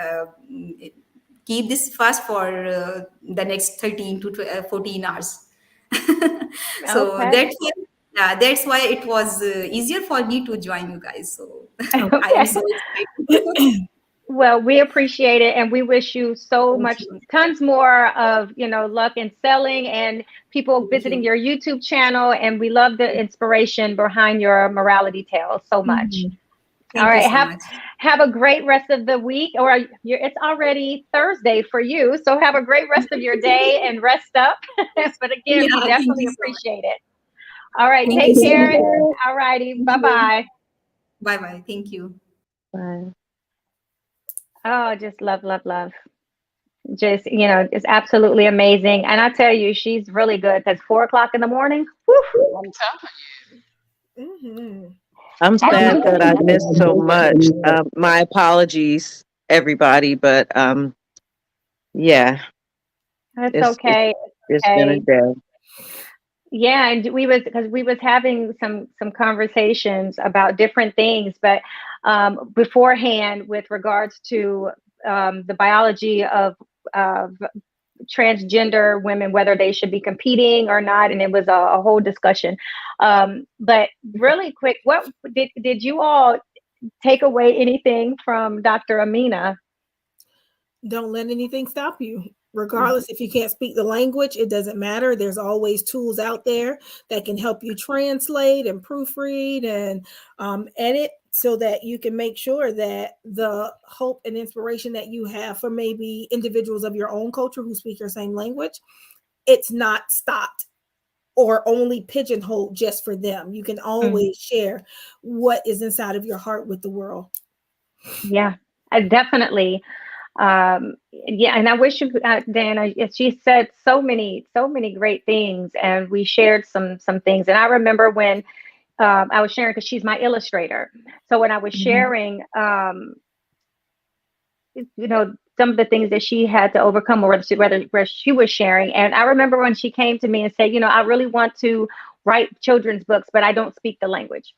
D: keep this fast for the next 13 to 14 hours. So that's why it was easier for me to join you guys. So I am so excited.
A: Well, we appreciate it, and we wish you so much, tons more of luck in selling and people visiting your YouTube channel. And we love the inspiration behind your morality tales so much. All right, have a great rest of the week, or it's already Thursday for you, so have a great rest of your day and rest up. But again, we definitely appreciate it. All right, take care. All righty, bye-bye.
D: Bye-bye. Thank you.
E: Bye.
A: Oh, just love. Just, it's absolutely amazing. And I tell you, she's really good, because 4 o'clock in the morning, whew.
B: I'm telling you.
E: I'm sad that I missed so much. My apologies, everybody, but yeah.
A: That's okay.
E: It's been a day.
A: Yeah, and we was having some conversations about different things, but beforehand, with regards to the biology of transgender women, whether they should be competing or not, and it was a whole discussion. But really quick, what did you all take away anything from Dr. Amina?
C: Don't let anything stop you. Regardless, if you can't speak the language, it doesn't matter. There's always tools out there that can help you translate and proofread and edit, so that you can make sure that the hope and inspiration that you have for maybe individuals of your own culture who speak your same language, it's not stopped or only pigeonholed just for them. You can always share what is inside of your heart with the world.
A: Yeah, definitely. Yeah, and I wish you, Dana, she said so many great things, and we shared some things. And I remember when I was sharing, because she's my illustrator. So when I was sharing, some of the things that she had to overcome, or where she was sharing. And I remember when she came to me and said, I really want to write children's books, but I don't speak the language.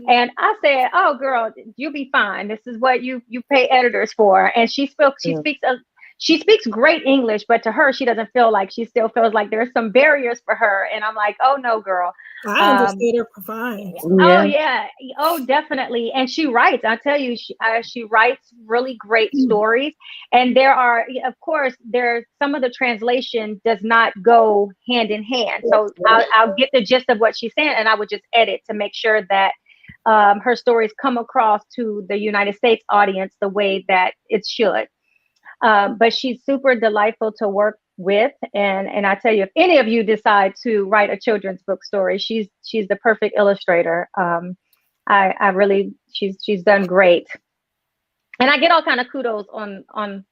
A: And I said, "Oh, girl, you'll be fine. This is what you pay editors for." And she speaks great English, but to her, she doesn't feel like, she still feels like there's some barriers for her. And I'm like, "Oh no, girl.
C: I understand her fine."
A: Oh yeah. Oh, definitely. And she writes. I tell you, she writes really great stories. And there are, of course, some of the translation does not go hand in hand. So I'll get the gist of what she's saying, and I would just edit to make sure that her stories come across to the United States audience the way that it should. But she's super delightful to work with, and I tell you, if any of you decide to write a children's book story, she's the perfect illustrator. I really, she's done great. And I get all kind of kudos on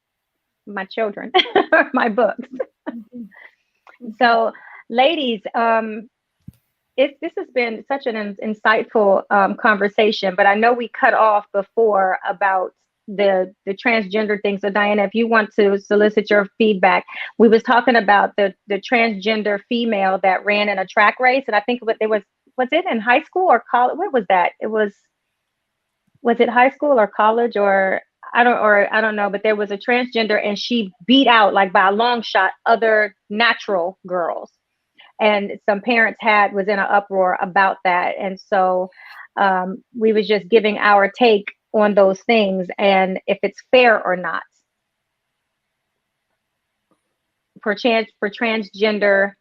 A: my children, my books. So, ladies, this has been such an insightful conversation, but I know we cut off before about the transgender thing. So Diana, if you want to solicit your feedback, we was talking about the transgender female that ran in a track race, and I think was it in high school or college? Where was that? Was it high school or college or I don't know, but there was a transgender and she beat out, like by a long shot, other natural girls. And some parents was in an uproar about that. And so we was just giving our take on those things and if it's fair or not for transgender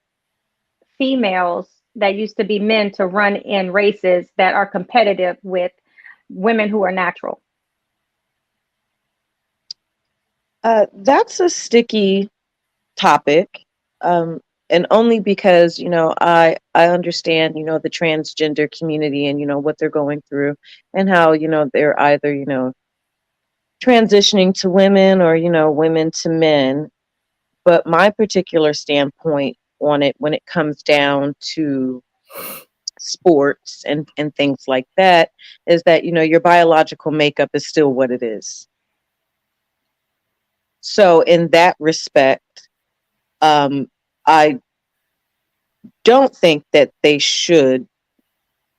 A: females that used to be men to run in races that are competitive with women who are natural.
E: That's a sticky topic. And only because, I understand, the transgender community and, what they're going through and how, they're either, transitioning to women or, women to men. But my particular standpoint on it, when it comes down to sports and things like that, is that, your biological makeup is still what it is. So in that respect, I don't think that they should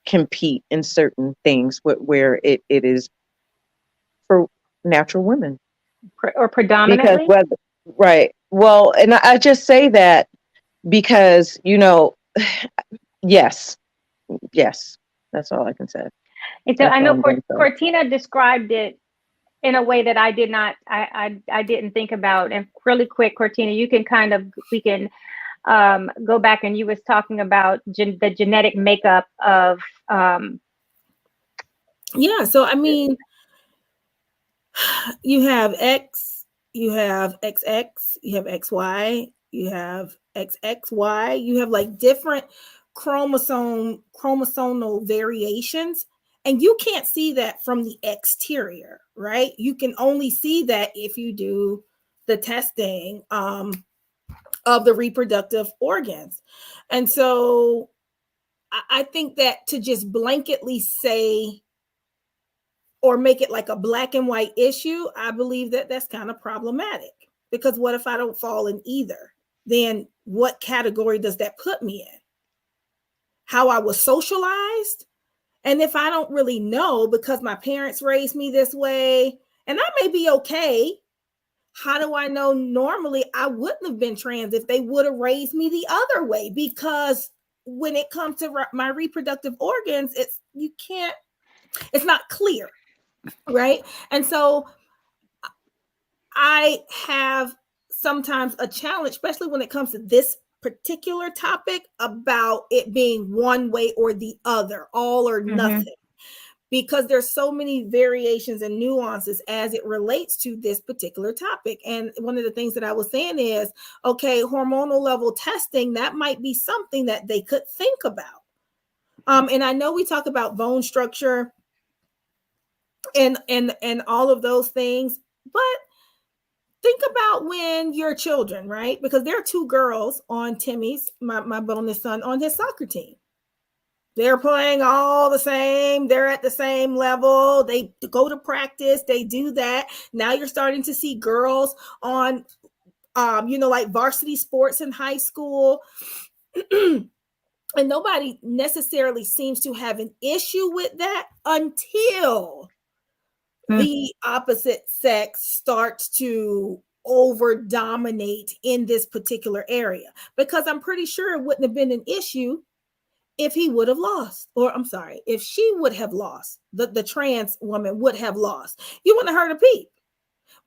E: compete in certain things where it is for natural women
A: or predominantly.
E: Because right. Well, and I just say that because, yes, that's all I can say.
A: And so I know Cortina described it in a way that I did not, I didn't think about. And really quick, Cortina, you can we can go back and you was talking about the genetic makeup of.
C: Yeah. So, I mean, you have X, you have XX, you have XY, you have XXY, you have like different chromosomal variations. And you can't see that from the exterior, right? You can only see that if you do the testing of the reproductive organs. And so I think that to just blanketly say or make it like a black and white issue, I believe that that's kind of problematic. Because what if I don't fall in either? Then what category does that put me in? How I was socialized? And if I don't really know because my parents raised me this way, and I may be okay, how do I know normally I wouldn't have been trans if they would have raised me the other way? Because when it comes to my reproductive organs, it's not clear, right? And so I have sometimes a challenge, especially when it comes to this particular topic, about it being one way or the other, all or nothing, because there's so many variations and nuances as it relates to this particular topic. And one of the things that I was saying is, okay, hormonal level testing, that might be something that they could think about. And I know we talk about bone structure and all of those things, but think about when your children, right? Because there are two girls on Timmy's, my bonus son, on his soccer team. They're playing all the same. They're at the same level. They go to practice. They do that. Now you're starting to see girls on, like varsity sports in high school. And nobody necessarily seems to have an issue with that until the opposite sex starts to over dominate in this particular area. Because I'm pretty sure it wouldn't have been an issue if he would have lost, if she would have lost, the trans woman would have lost. You wouldn't have heard a peep.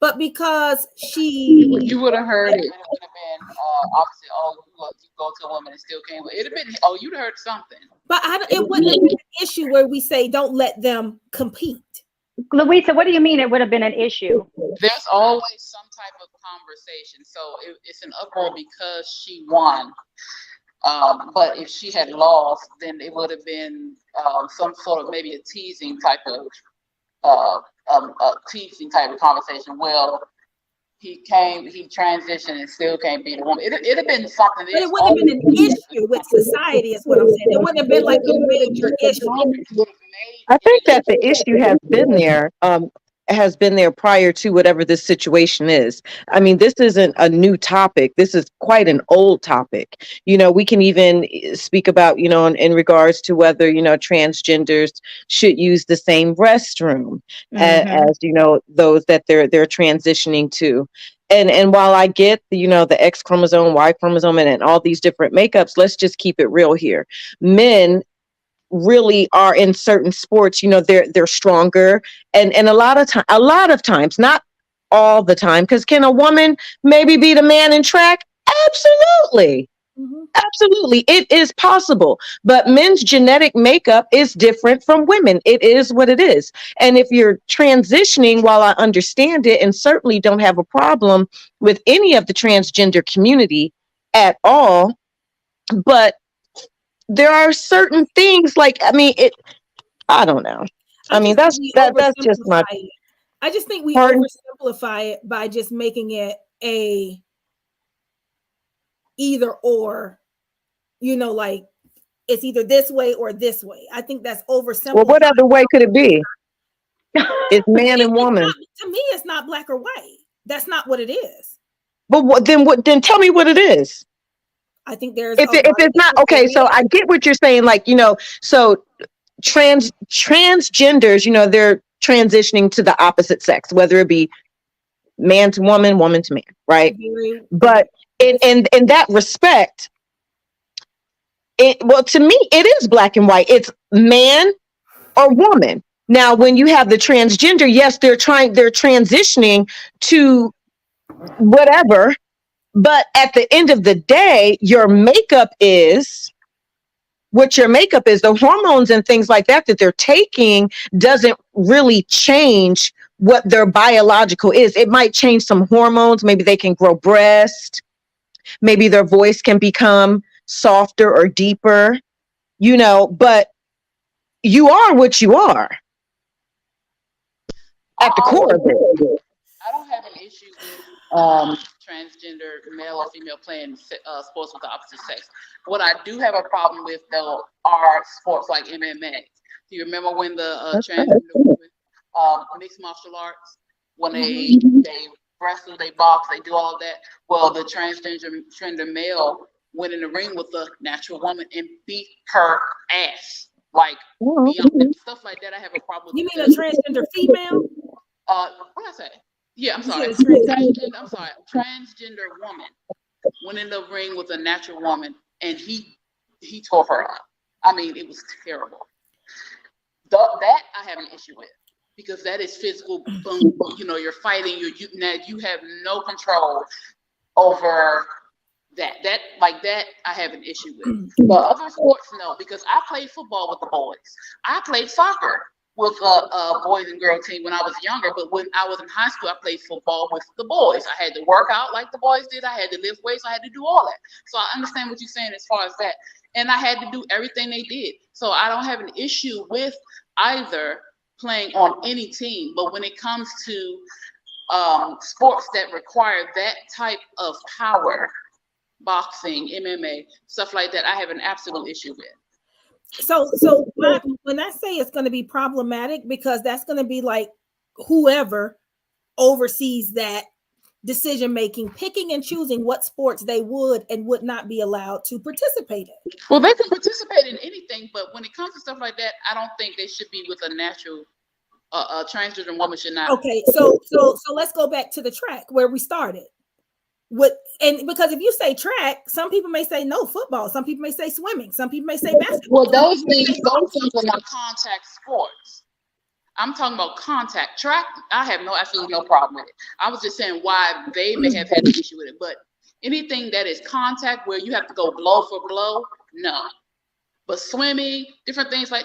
C: But because
B: you would have heard it, and it would have been opposite. Oh, you go to a woman and still can't. It'd have been, you'd have heard something.
C: But it wouldn't have been an issue where we say, don't let them compete.
A: Louisa, what do you mean it would have been an issue?
B: There's always some type of conversation. So it's an uproar because she won. But if she had lost, then it would have been some sort of maybe a teasing type of conversation. Well, he transitioned and still can't be a woman. It'd have been something.
C: But it wouldn't have been an issue with society, is what I'm saying. It wouldn't have been like a major issue.
E: I think that the issue has been there prior to whatever this situation is. I mean, this isn't a new topic. This is quite an old topic. You know, we can even speak about, you know, in regards to whether, you know, transgenders should use the same restroom as, you know, those that they're transitioning to. And while I get the, you know, the X chromosome, Y chromosome, and all these different makeups, let's just keep it real here. Men really are in certain sports, you know, they're stronger, and a lot of times, not all the time, because can a woman maybe beat a man in track? Absolutely. Absolutely, it is possible, but men's genetic makeup is different from women. It is what it is. And if you're transitioning, while I understand it and certainly don't have a problem with any of the transgender community at all, but there are certain things, like, I mean, I don't know. I mean, that's just my.
C: I just think we
E: Pardon?
C: oversimplify it by just making it a either or, you know, like it's either this way or this way. I think that's oversimplifying.
E: Well, what other way could it be? It's man and woman.
C: To me, it's not black or white. That's not what it is.
E: But then tell me what it is.
C: I think there's
E: if it's not okay. So I get what you're saying. Like, you know, so transgenders, you know, they're transitioning to the opposite sex, whether it be man to woman, woman to man, right? But in that respect, well, to me, it is black and white. It's man or woman. Now, when you have the transgender, yes, they're transitioning to whatever. But at the end of the day, your makeup is what your makeup is. The hormones and things like that they're taking doesn't really change what their biological is. It might change some hormones. Maybe they can grow breast. Maybe their voice can become softer or deeper, you know, but you are what you are at the core of it.
B: I don't have an issue with transgender male or female playing sports with the opposite sex. What I do have a problem with, though, are sports like MMA. Do you remember when the transgender women, mixed martial arts, when they wrestle, they box, they do all of that? Well, the transgender male went in the ring with the natural woman and beat her ass. Like, stuff like that, I have a problem with.
C: You mean a transgender female?
B: What did I say? Yeah, I'm sorry. Transgender woman went in the ring with a natural woman, and he tore her up. I mean, it was terrible. That I have an issue with, because that is physical. Boom, you know, you're fighting. You have no control over that. That I have an issue with. But other sports, no, because I played football with the boys. I played soccer with a boys and girl team when I was younger, but when I was in high school, I played football with the boys. I had to work out like the boys did. I had to lift weights. I had to do all that. So I understand what you're saying as far as that. And I had to do everything they did. So I don't have an issue with either playing on any team. But when it comes to sports that require that type of power, boxing, MMA, stuff like that, I have an absolute issue with.
C: So when I say it's going to be problematic, because that's going to be like whoever oversees that decision making, picking and choosing what sports they would and would not be allowed to participate in.
B: Well, they can participate in anything, but when it comes to stuff like that, I don't think they should be with a natural transgender woman should not.
C: Okay, so let's go back to the track where we started. Because if you say track, some people may say no football, some people may say swimming, some people may say basketball.
B: Well, those things are not contact sports. I'm talking about contact. Track, I have absolutely no problem with it. I was just saying why they may have had an issue with it, but anything that is contact where you have to go blow for blow, no. But swimming, different things that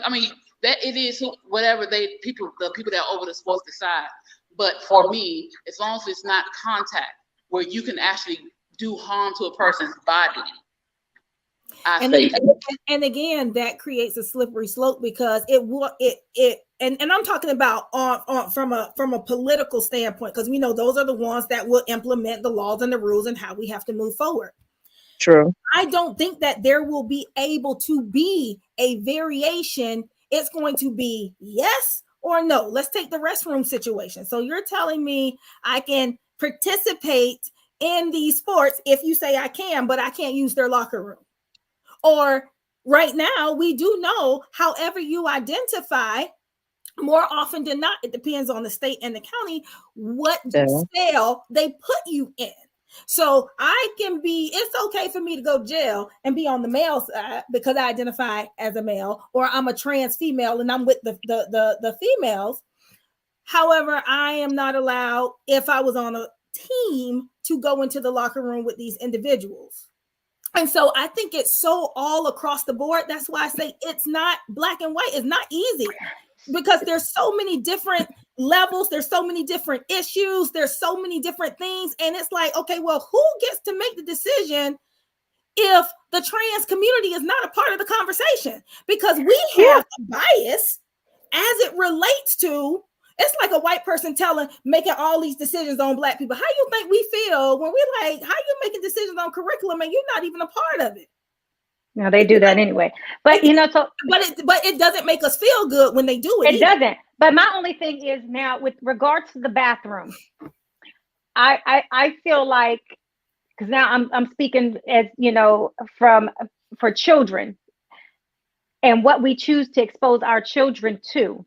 B: it is whatever the people that are over the sports decide. But for me, as long as it's not contact, where you can actually do harm to a person's body. I
C: And,
B: say.
C: and again, that creates a slippery slope because and I'm talking about on from a political standpoint, because we know those are the ones that will implement the laws and the rules and how we have to move forward.
E: True.
C: I don't think that there will be able to be a variation. It's going to be yes or no. Let's take the restroom situation. So you're telling me I can participate in these sports if you say I can, but I can't use their locker room. Or right now, we do know, however you identify, more often than not, it depends on the state and the county, what cell they put you in. So it's okay for me to go to jail and be on the male side because I identify as a male, or I'm a trans female and I'm with the females. However, I am not allowed, if I was on a team, to go into the locker room with these individuals. And so I think it's so all across the board. That's why I say it's not black and white. It's not easy because there's so many different levels. There's so many different issues. There's so many different things. And it's like, okay, well, who gets to make the decision if the trans community is not a part of the conversation? Because we have a bias as it relates to, it's like a white person making all these decisions on black people. How you think we feel when we're like, how you making decisions on curriculum and you're not even a part of it?
A: No, they do that anyway. But
C: but it doesn't make us feel good when they do it.
A: It doesn't. But my only thing is now with regards to the bathroom, I feel like, because now I'm speaking as for children and what we choose to expose our children to.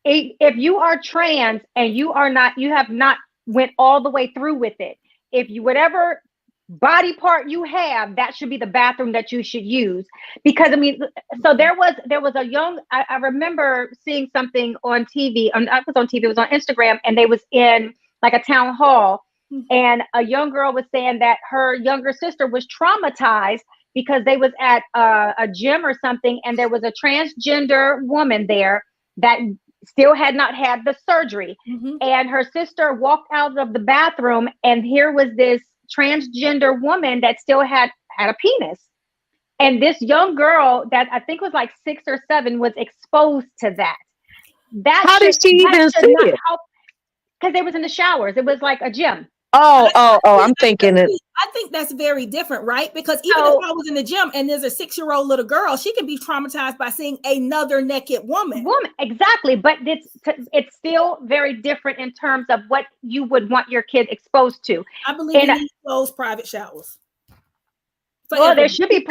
A: If you are trans and you have not went all the way through with it, whatever body part you have, that should be the bathroom that you should use. Because so there was a young, I remember seeing something on TV, it was on Instagram, and they was in like a town hall, and a young girl was saying that her younger sister was traumatized because they was at a gym or something, and there was a transgender woman there that still had not had the surgery. And her sister walked out of the bathroom, and here was this transgender woman that still had a penis. And this young girl that I think was like 6 or 7 was exposed to that.
E: How did she even see it?
A: Because they was in the showers. It was like a gym.
E: I'm thinking it.
C: I think that's very different, right? Because even if I was in the gym and there's a 6-year-old little girl, she can be traumatized by seeing another naked woman.
A: Exactly. But it's still very different in terms of what you would want your kid exposed to.
C: I believe in those private showers.
A: Well, there should be.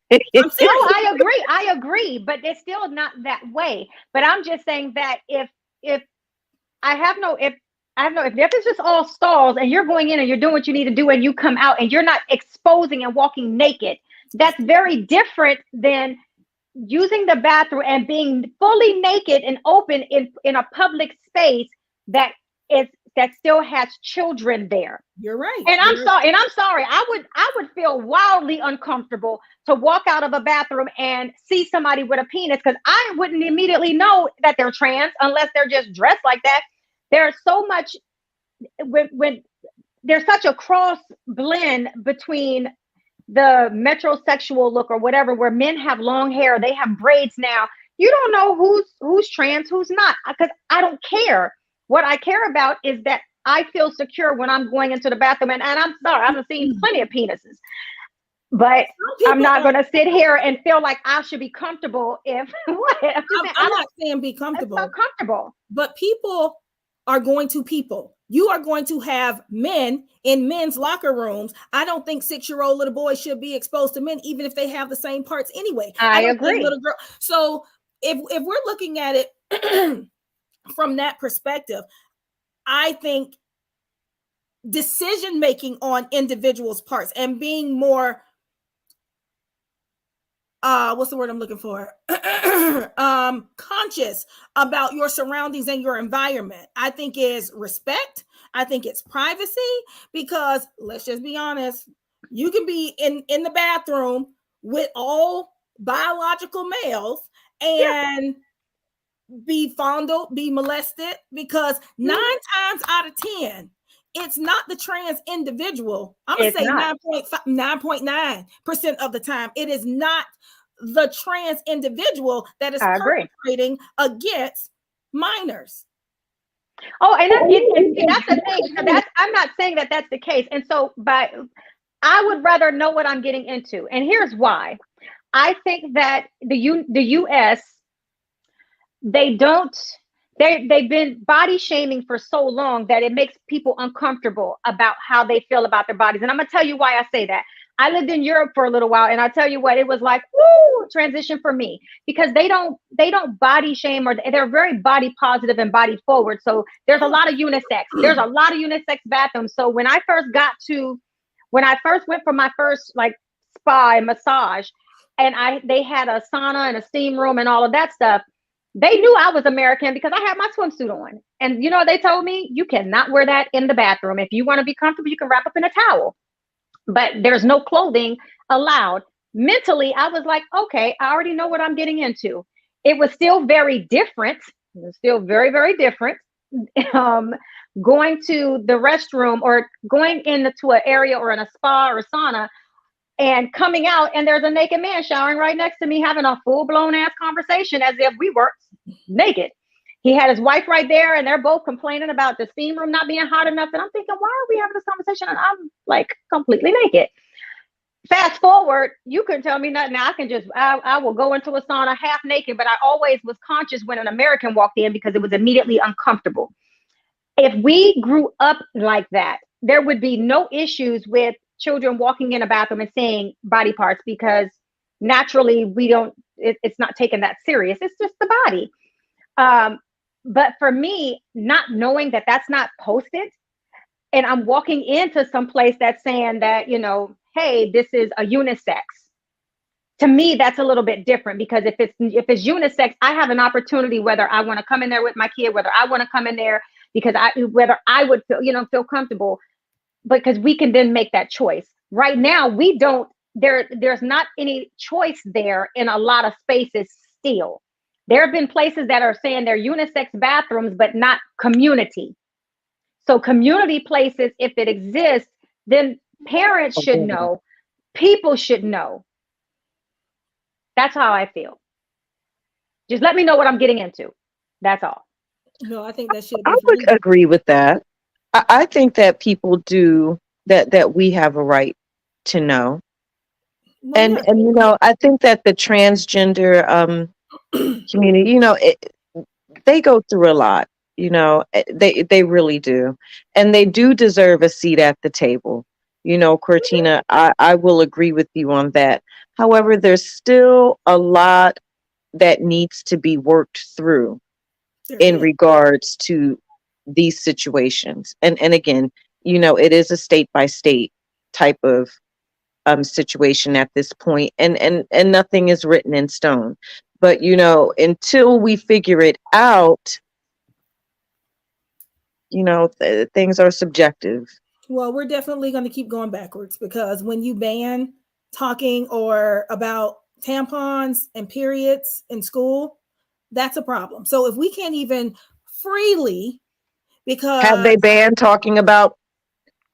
A: I agree, but it's still not that way. But I'm just saying that if it's just all stalls and you're going in and you're doing what you need to do and you come out and you're not exposing and walking naked, that's very different than using the bathroom and being fully naked and open in a public space that still has children there.
C: You're right.
A: And I'm sorry. I would feel wildly uncomfortable to walk out of a bathroom and see somebody with a penis, because I wouldn't immediately know that they're trans unless they're just dressed like that. There's so much when there's such a cross blend between the metrosexual look or whatever, where men have long hair, they have braids now. You don't know who's trans, who's not, because I don't care. What I care about is that I feel secure when I'm going into the bathroom. And I'm sorry, I've seen plenty of penises, but I'm not going to sit here and feel like I should be comfortable if what?
C: I'm not saying be comfortable.
A: That's so comfortable.
C: But people are going to people. You are going to have men in men's locker rooms. I don't think 6-year-old little boys should be exposed to men, even if they have the same parts anyway.
A: I agree.
C: Little girl. So if we're looking at it from that perspective, I think decision making on individuals' parts and being more what's the word I'm looking for? Conscious about your surroundings and your environment, I think is respect. I think it's privacy, because let's just be honest, you can be in the bathroom with all biological males and be fondled, be molested, because 9 times out of 10 it's not the trans individual. I'm gonna
A: It's
C: say
A: not.
C: 9.9% of the time, it is not the trans individual that is
A: I agree.
C: perpetrating against minors.
A: Oh, and see, that's the thing. So that's, I'm not saying that that's the case. And so, but I would rather know what I'm getting into. And here's why. I think that the US, they've been body shaming for so long that it makes people uncomfortable about how they feel about their bodies. And I'm gonna tell you why I say that. I lived in Europe for a little while, and I tell you what, it was like, woo, transition for me, because they don't body shame, or they're very body positive and body forward. So there's a lot of unisex. There's a lot of unisex bathrooms. So when I first went for my first like spa and massage, and they had a sauna and a steam room and all of that stuff, they knew I was American because I had my swimsuit on. And you know, they told me, you cannot wear that in the bathroom. If you want to be comfortable, you can wrap up in a towel, but there's no clothing allowed. Mentally, I was like, okay, I already know what I'm getting into. It was still very different. It was still very, very different. Going to the restroom or going into an area or in a spa or sauna and coming out, and there's a naked man showering right next to me, having a full-blown ass conversation as if we were naked. He had his wife right there, and they're both complaining about the steam room not being hot enough. And I'm thinking, why are we having this conversation? And I'm like completely naked. Fast forward, you couldn't tell me nothing. I will go into a sauna half naked, but I always was conscious when an American walked in because it was immediately uncomfortable. If we grew up like that, there would be no issues with children walking in a bathroom and seeing body parts, because naturally it's not taken that serious. It's just the body. But for me, not knowing that that's not posted, and I'm walking into some place that's saying that, you know, hey, this is a unisex. To me, that's a little bit different, because if it's unisex, I have an opportunity whether I want to come in there with my kid, whether I want to come in there because whether I would feel comfortable, because we can then make that choice. Right now, we don't. There's not any choice there in a lot of spaces still. There have been places that are saying they're unisex bathrooms, but not community. So community places, if it exists, then parents should know, people should know. That's how I feel. Just let me know what I'm getting into. That's all.
C: No, I think that should be
E: I
C: for
E: would
C: you.
E: agree with that. I think that people do that we have a right to know.
C: Well,
E: And
C: yeah.
E: you know, I think that the transgender community, you know, they go through a lot, you know, they really do. And they do deserve a seat at the table. You know, Cortina, I will agree with you on that. However, there's still a lot that needs to be worked through in regards to these situations. And again, you know, it is a state by state type of situation at this point, and nothing is written in stone. But you know, until we figure it out, you know, things are subjective.
C: Well, we're definitely going to keep going backwards, because when you ban talking or about tampons and periods in school, that's a problem. So if we can't even freely, because
E: Have they banned talking about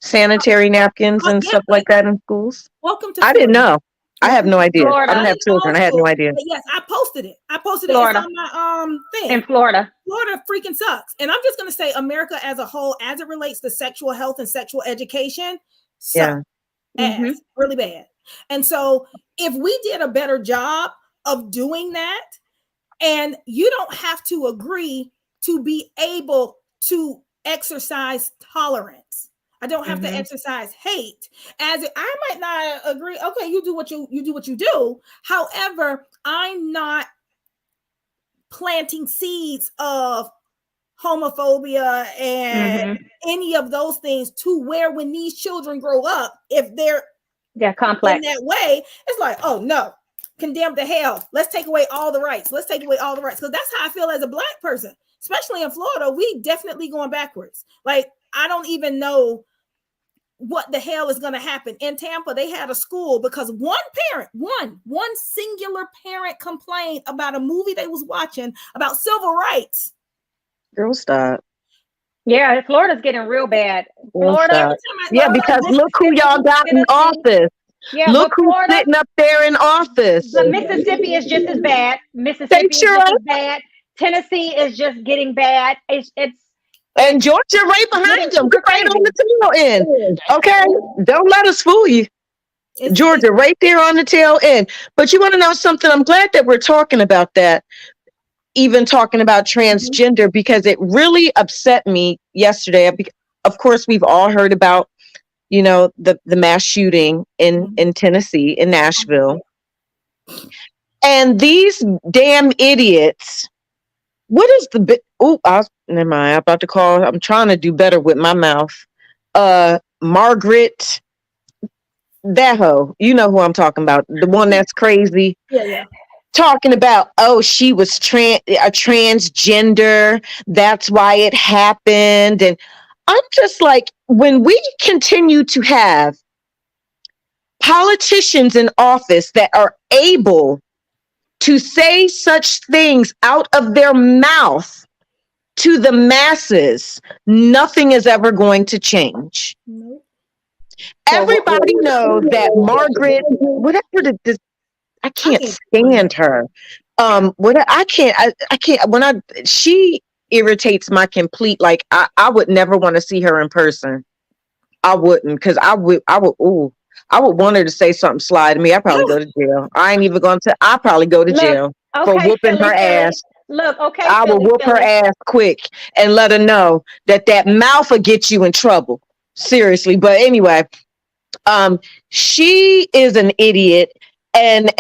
E: sanitary napkins and stuff like that in schools?
C: welcome to
E: I didn't
C: Florida.
E: know. I have no idea.
A: Florida.
E: I don't have children. I had no idea.
C: But yes, I posted it.
A: Florida.
C: It's on my thing.
A: In Florida.
C: Florida freaking sucks. And I'm just going to say America as a whole, as it relates to sexual health and sexual education, sucks. Ass, really bad. And so if we did a better job of doing that, and you don't have to agree to be able to exercise tolerance. I don't have to exercise hate. As I might not agree. Okay, you do what you do. However, I'm not planting seeds of homophobia and any of those things, to where when these children grow up, if they're
A: complex
C: in that way, it's like, oh no, condemned to hell. Let's take away all the rights. Because that's how I feel as a Black person, especially in Florida. We definitely going backwards. Like, I don't even know what the hell is going to happen. In Tampa, they had a school because one singular parent complained about a movie they was watching about civil rights.
E: Girl, stop.
A: Yeah, Florida's getting real bad. Florida,
E: Stop. Yeah, because look who y'all got in office.
A: yeah,
E: Look
A: but
E: who's
A: Florida,
E: sitting up there in office.
A: but Mississippi is just as bad.
E: They
A: Mississippi is
E: sure
A: just
E: are.
A: as bad. Tennessee is just getting bad.
E: And Georgia right behind them,
A: super
E: right on
A: crazy.
E: the tail end. Okay, don't let us fool you.
C: It's-
E: Georgia right there on the tail end. But you want to know something? I'm glad that we're talking about that, even talking about transgender, because it really upset me yesterday. Of course, we've all heard about, the mass shooting in Tennessee, in Nashville. And these damn idiots, what is the never mind. I'm about to call. I'm trying to do better with my mouth. Margaret, that hoe. You know who I'm talking about. The one that's crazy.
C: Yeah.
E: Talking about, she was a transgender. That's why it happened. And I'm just like, when we continue to have politicians in office that are able to say such things out of their mouth to the masses, nothing is ever going to change.
C: Nope.
E: Everybody knows that Margaret, whatever I can't stand her. I can't, she irritates my complete, like, I would never want to see her in person. I wouldn't, because I would want her to say something sly to me. I'd probably go to jail. I ain't even going to, I'd probably go to jail for whooping her ass.
A: Look, okay,
E: I will whoop her ass quick and let her know that mouth will get you in trouble. Seriously. But anyway, she is an idiot. And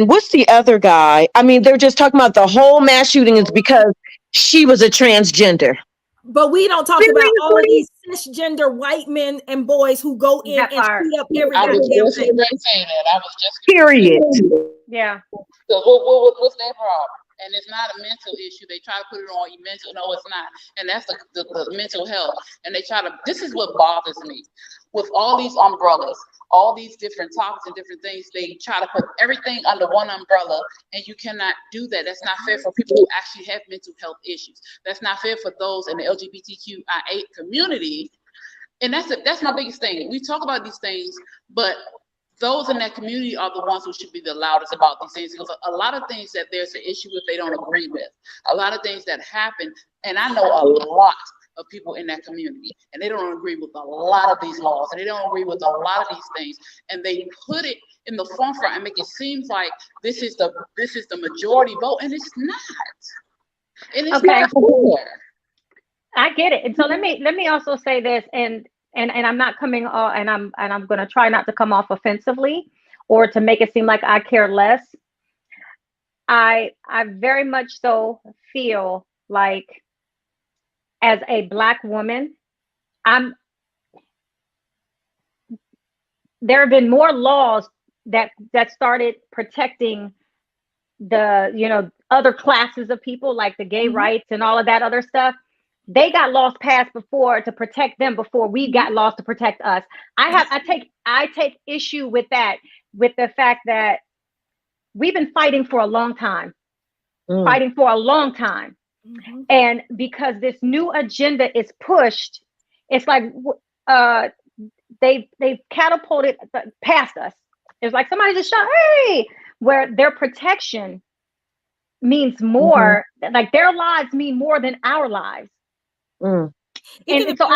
E: what's the other guy? I mean, they're just talking about the whole mass shooting is because she was a transgender.
C: But we don't talk about all of these cisgender white men and boys who go in and shoot up every
B: I was
C: goddamn
B: just
C: thing.
B: saying that. I was just
E: Period.
A: Yeah.
B: So what's their problem? And it's not a mental issue. They try to put it on you mental. No, it's not. And that's the mental health. And they try to, this is what bothers me. With all these umbrellas, all these different topics and different things, they try to put everything under one umbrella, and you cannot do that. That's not fair for people who actually have mental health issues. That's not fair for those in the LGBTQIA community. And that's my biggest thing. We talk about these things, but those in that community are the ones who should be the loudest about these things, because a lot of things that there's an issue with, they don't agree with. A lot of things that happen, and I know a lot of people in that community, and they don't agree with a lot of these laws, and they don't agree with a lot of these things, and they put it in the forefront and make it seem like this is the majority vote, and it's not. And it's not fair.
A: I get it. And so let me also say this, and I'm not coming off, and I'm going to try not to come off offensively or to make it seem like I care less. I very much so feel like, as a Black woman, there have been more laws that started protecting the other classes of people, like the gay rights and all of that other stuff. They got laws passed before to protect them before we got laws to protect us. I take issue with that, with the fact that we've been fighting for a long time. And because this new agenda is pushed, it's like they've catapulted past us. It's like somebody just shot, hey, where their protection means more, like their lives mean more than our lives. And so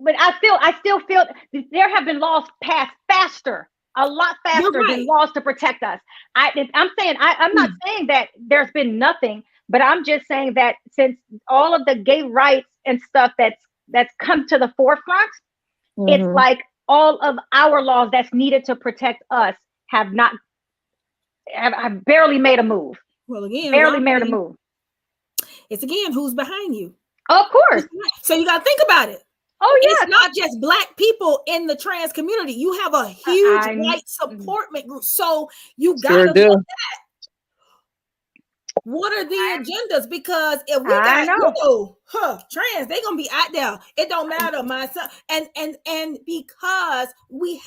A: but I still feel there have been laws passed faster, a lot faster than laws to protect us. I'm not saying that there's been nothing, but I'm just saying that since all of the gay rights and stuff that's come to the forefront, it's like all of our laws that's needed to protect us have barely made a move.
C: Well, again,
A: barely made a move.
C: It's again, who's behind you?
A: Of course.
C: So you got to think about it.
A: Oh yeah,
C: it's not just Black people in the trans community. You have a huge white supportment group. So you got to look at what are the agendas, because if we got trans, they're gonna be out there. It don't matter, my son. And because you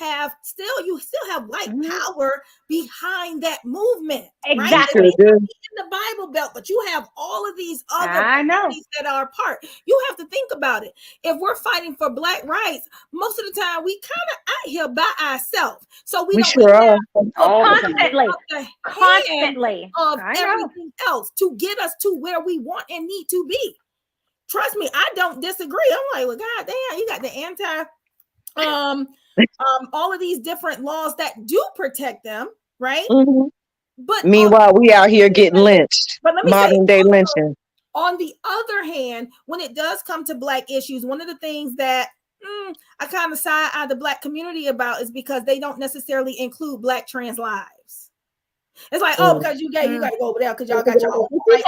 C: still have white power behind that movement.
A: Exactly.
C: Right? In the Bible, purple belt, but you have all of these other
A: I know.
C: parties that are apart. You have to think about it. If we're fighting for Black rights, most of the time we kind of out here by ourselves. So we don't
E: sure
C: have
B: All the time.
A: Constantly.
C: the hand
A: Constantly.
C: of
A: I know.
C: everything else to get us to where we want and need to be. Trust me, I don't disagree. I'm like, well, God damn, you got the all of these different laws that do protect them, right?
E: Mhm.
C: But
E: Meanwhile, we out here getting lynched.
C: but let me say,
E: Modern day
C: also,
E: lynching.
C: on the other hand, when it does come to Black issues, one of the things that I kind of side eye the Black community about is because they don't necessarily include Black trans lives. It's like, oh, because you gay, you got to go over there because y'all got your own. Right?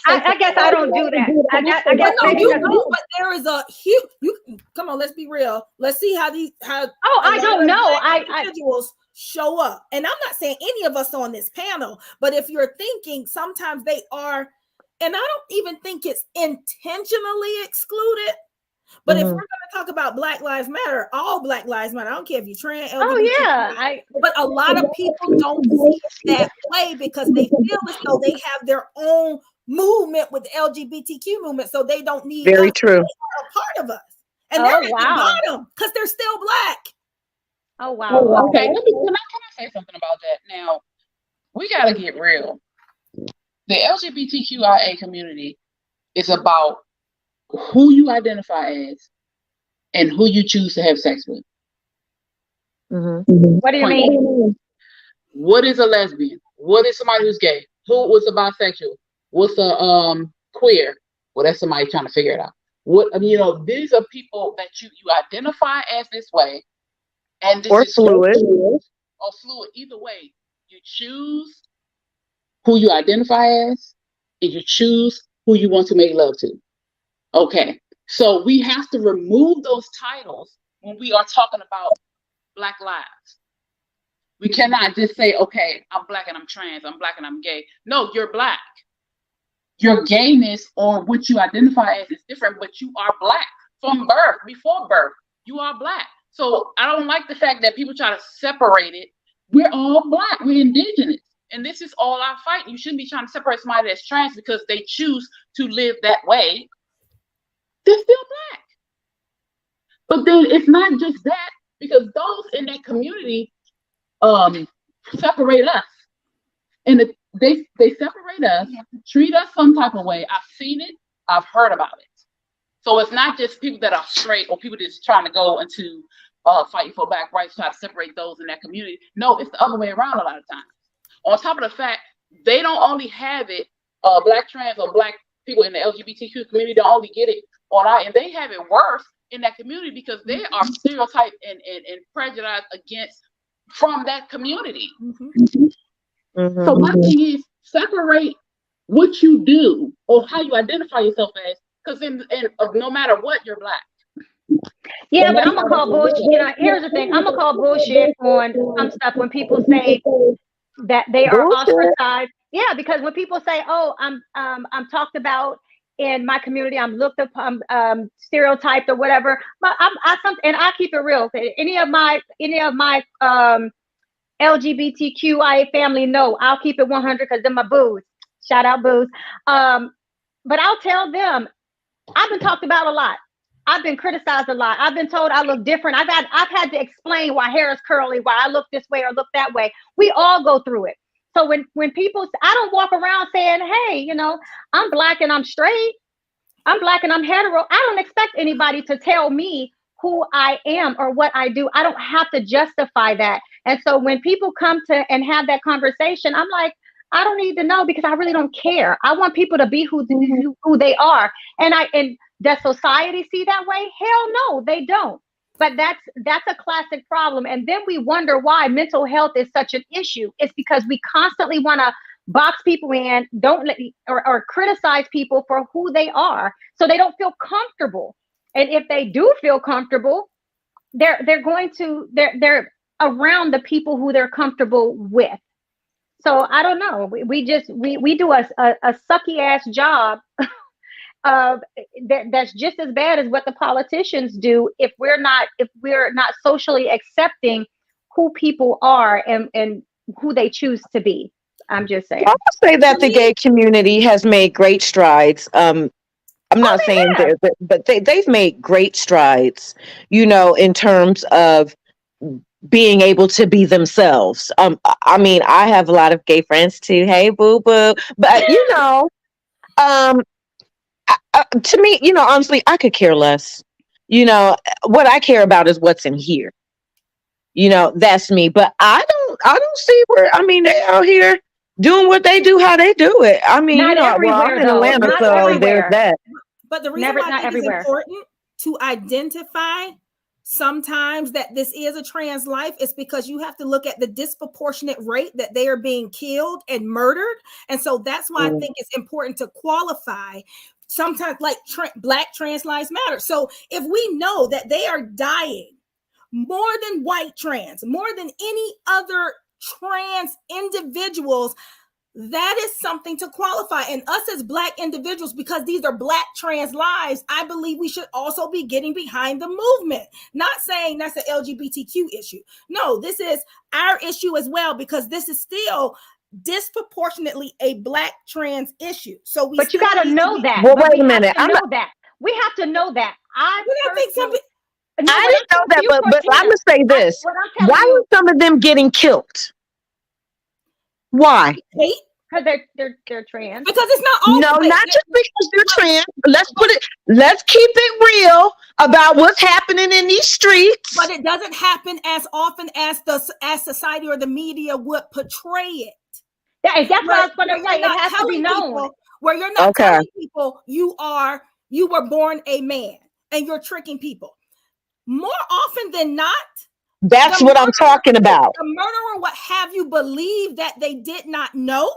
A: I guess I don't do that. I guess
C: But no,
A: maybe
C: you
A: that's-
C: don't. But there is a huge. Come on, let's be real. Let's see how
A: Oh,
C: a
A: I
C: lot
A: don't
C: of
A: know.
C: Black
A: I
C: individuals show up. And I'm not saying any of us on this panel, but if you're thinking, sometimes they are, and I don't even think it's intentionally excluded. But if we're going to talk about Black Lives Matter, all Black Lives Matter, I don't care if you're trans, LGBT,
A: oh yeah.
C: but a lot of people don't see it that way because they feel as though they have their own movement with the LGBTQ movement, so they don't need
E: Very
C: us.
E: true.
C: They are a part of us, and
A: Oh,
C: they're at
A: wow.
C: the bottom because they're still Black.
A: Oh wow.
B: Okay, can I say something about that? Now, we got to get real. The LGBTQIA community is about who you identify as and who you choose to have sex with.
E: Mhm.
A: What do you mean?
B: What is a lesbian? What is somebody who's gay? What's a bisexual? What's a queer? Well, that's somebody trying to figure it out. These are people that you identify as this way, and this
E: Or
B: is
E: fluid.
B: or fluid. Either way, you choose who you identify as, and you choose who you want to make love to. Okay, so we have to remove those titles when we are talking about Black lives. We cannot just say, okay, I'm Black and I'm trans, I'm Black and I'm gay. No, you're Black. Your gayness or what you identify as is different, but you are Black from birth, before birth. You are Black. So I don't like the fact that people try to separate it. We're all Black, we're indigenous. And this is all our fight. You shouldn't be trying to separate somebody that's trans because they choose to live that way. They're still Black. But then it's not just that, because those in that community separate us. And they separate us, treat us some type of way. I've seen it, I've heard about it. So it's not just people that are straight or people that's trying to go into fighting for Black rights, try to separate those in that community. No, it's the other way around a lot of times. On top of the fact, they don't only have it, Black trans or Black people in the LGBTQ community don't only get it on our end, they have it worse in that community because they are stereotyped and prejudiced against from that community.
E: Mhm.
B: So my thing is, separate what you do or how you identify yourself as, because no matter what, you're Black.
A: Yeah, but I'm gonna call bullshit. Here's the thing. I'm gonna call bullshit on some stuff when people say that they are
E: Bullshit.
A: ostracized. Yeah, because when people say, "Oh, I'm talked about in my community, I'm looked upon, stereotyped or whatever," but and I keep it real. Any of my LGBTQIA family, no, I'll keep it 100 because they're my booze. Shout out booze. But I'll tell them, I've been talked about a lot. I've been criticized a lot. I've been told I look different. I've had to explain why hair is curly, why I look this way or look that way. We all go through it. So when people, I don't walk around saying, hey, I'm Black and I'm straight. I'm Black and I'm hetero. I don't expect anybody to tell me who I am or what I do. I don't have to justify that. And so when people come to and have that conversation, I'm like, I don't need to know because I really don't care. I want people to be who they are. And does society see that way? Hell no, they don't. But that's a classic problem. And then we wonder why mental health is such an issue. It's because we constantly want to box people in, or criticize people for who they are, so they don't feel comfortable. And if they do feel comfortable, they're around the people who they're comfortable with. So I don't know. We do a sucky ass job of that's just as bad as what the politicians do if we're not socially accepting who people are and who they choose to be. I'm just saying.
E: I would say that
C: For
E: the
C: me-
E: gay community has made great strides. I'm not saying
A: have.
E: but they've made great strides, you know, in terms of being able to be themselves. I mean, I have a lot of gay friends too. Hey, boo boo. But you know, to me, you know, honestly, I could care less. You know, what I care about is what's in here. You know, that's me. But I don't see where. I mean, they out here doing what they do, how they do it. I mean,
A: Not
E: you know, well, I'm
A: everywhere,
E: in
A: though.
E: Atlanta,
A: Not
E: so there's
A: everywhere.
E: that.
C: But the reason why I
A: Not
C: think
A: everywhere.
C: it's important to identify sometimes that this is a trans life is because you have to look at the disproportionate rate that they are being killed and murdered. And so that's why I think it's important to qualify sometimes like Black trans lives matter. So if we know that they are dying more than white trans, more than any other trans individuals, that is something to qualify. And us as Black individuals, because these are Black trans lives, I believe we should also be getting behind the movement. Not saying that's an LGBTQ issue. No, this is our issue as well, because this is still disproportionately a Black trans issue. So we
A: But you got to know that.
E: Well,
A: But
E: wait
A: we
E: a minute.
A: have to know that. We have to know that. I
C: think something.
A: No,
E: I
A: what
E: didn't know
A: I'm
E: that,
A: telling you,
E: but I'm
A: Cortina,
E: gonna say this.
A: what I'm
E: Why
A: telling you,
E: are some of them getting killed? Why?
C: Hate,
A: because they're trans.
C: because it's not all
E: No,
C: the way.
E: not just because they're trans. Let's keep it real about what's happening in these streets.
C: But it doesn't happen as often as society or the media would portray it.
A: That's what I was going to
C: Where
A: say.
C: you're
A: It
C: not
A: has to be
C: telling
A: known.
C: people- where you're not
E: Okay.
C: telling people you were born a man and you're tricking people. More often than not,
E: That's
C: the
E: what I'm
C: murderer-
E: talking about.
C: The murderer would have you believe that they did not know,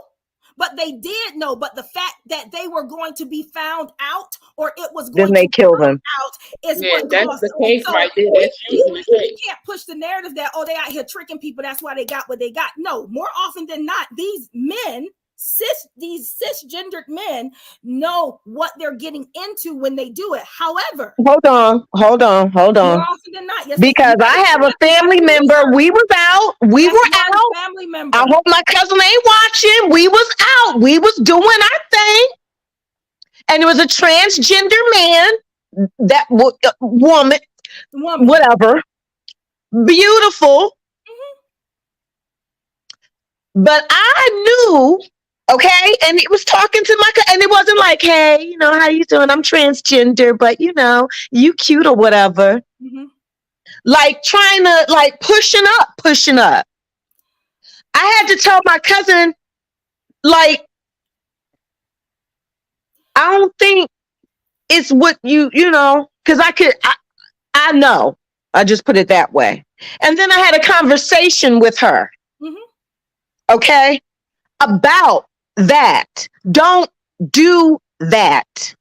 C: but they did know. But the fact that they were going to be found out, or it was
E: Then
C: going
E: they
C: to
E: kill
C: come
E: them.
C: out, is
B: Yeah,
C: what
B: that's
C: caused
B: the
C: it.
B: case
C: So
B: right there. That's usually the
C: we
B: case.
C: can't push the narrative that, oh, they out here tricking people, that's why they got what they got. No, more often than not, these men, these cisgendered men, know what they're getting into when they do it. However,
E: Hold on.
C: more often than not, yes,
E: Because I have a family member. We was out. We were out.
C: Family member.
E: I hope my cousin ain't watching. We was out. We was doing our thing. And it was a transgender man, that woman, whatever, beautiful. But I knew, okay, and it was talking to and it wasn't like, hey, you know, how you doing? I'm transgender, but you know, you cute or whatever.
C: Mhm.
E: Like trying to like pushing up. I had to tell my cousin, like, I don't think it's what you know, because I know. I just put it that way. And then I had a conversation with her, okay, about that. Don't do that.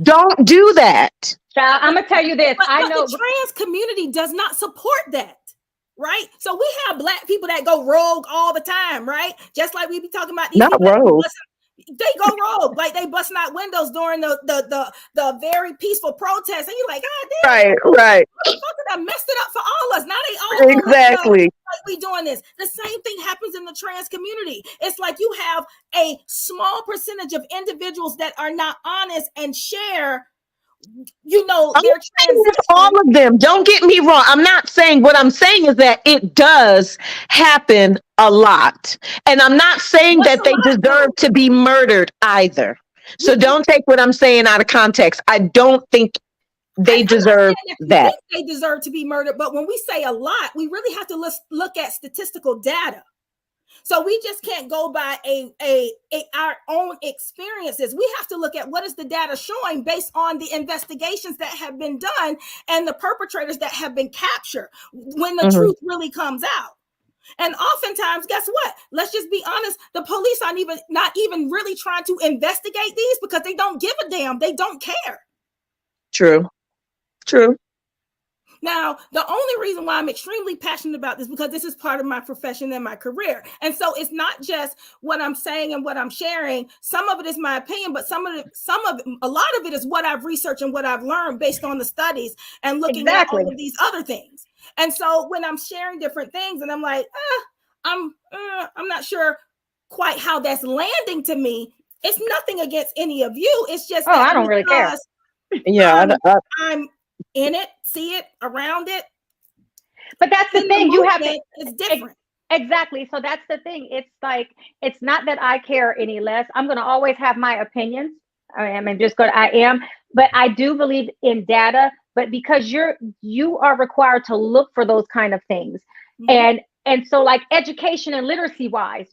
E: Don't do that.
A: Child, I'm going to tell you this.
C: But
A: I know.
C: the trans community does not support that. Right? So we have Black people that go rogue all the time, right? Just like we be talking about these
E: Not
C: people
E: rogue.
C: They go rogue, like they busting out windows during the very peaceful protest, and you're like, God damn,
E: Right.
C: I messed it up for all us. Now they all
E: Exactly.
C: like we doing this. The same thing happens in the trans community. It's like you have a small percentage of individuals that are not honest and share, you know, their transition.
E: All of them. Don't get me wrong. I'm not saying, what I'm saying is that it does happen a lot. And I'm not saying that they deserve to be murdered either. So don't take what I'm saying out of context. I don't think they deserve that.
C: They deserve to be murdered. But when we say a lot, we really have to look at statistical data. So we just can't go by our own experiences. We have to look at what is the data showing based on the investigations that have been done and the perpetrators that have been captured when the truth really comes out. And oftentimes, guess what? Let's just be honest. The police are not even really trying to investigate these because they don't give a damn. They don't care.
E: True.
C: Now, the only reason why I'm extremely passionate about this because this is part of my profession and my career. And so it's not just what I'm saying and what I'm sharing. Some of it is my opinion, but a lot of it is what I've researched and what I've learned based on the studies and looking at all of these other things. And so when I'm sharing different things and I'm like, I'm not sure quite how that's landing to me. It's nothing against any of you. It's just
A: Oh, I don't really care.
E: Yeah,
C: I'm in it, see it, around it.
A: But that's the thing. You have to.
C: It's different.
A: Exactly. So that's the thing. It's like, it's not that I care any less. I'm going to always have my opinions. I am, but I do believe in data, but because you are required to look for those kind of things. And so like education and literacy wise,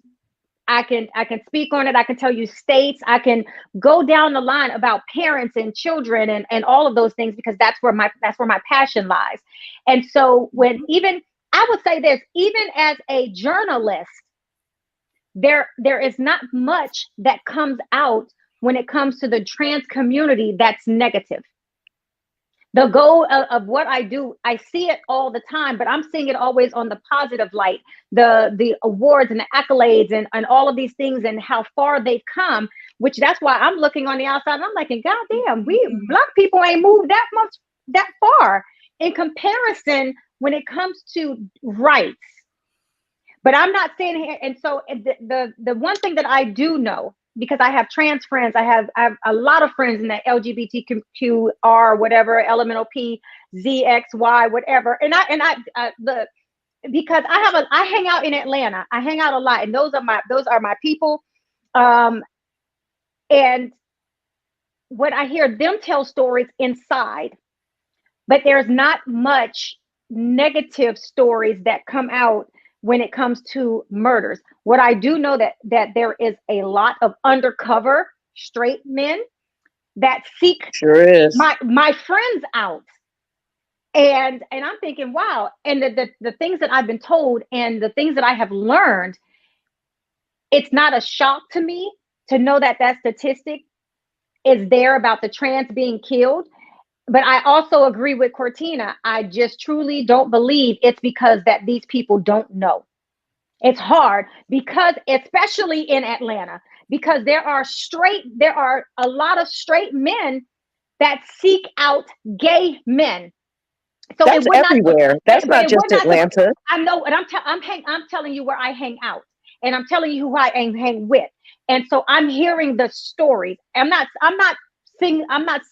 A: I can speak on it. I can tell you states. I can go down the line about parents and children and all of those things, because that's where my passion lies. And so when even I would say this, even as a journalist, there is not much that comes out when it comes to the trans community that's negative. The goal of what I do, I see it all the time, but I'm seeing it always on the positive light, the awards and the accolades and all of these things and how far they've come, which that's why I'm looking on the outside and I'm like, goddamn, Black people ain't moved that far in comparison when it comes to rights. But I'm not saying here, and so the one thing that I do know, because I have trans friends, I have a lot of friends in the LGBTQR, whatever, elemental P, Z, X, Y, whatever. Because I hang out in Atlanta. I hang out a lot, and those are my people. And when I hear them tell stories inside, but there's not much negative stories that come out when it comes to murders. What I do know that there is a lot of undercover straight men that seek my friends out. And I'm thinking, wow. And the things that I've been told and the things that I have learned, it's not a shock to me to know that statistic is there about the trans being killed. But I also agree with Cortina. I just truly don't believe it's because that these people don't know. It's hard because, especially in Atlanta, because there are a lot of straight men that seek out gay men. So
E: that's everywhere. That's not just Atlanta.
A: I know, and I'm telling you where I hang out, and I'm telling you who I hang with, and so I'm hearing the stories. I'm not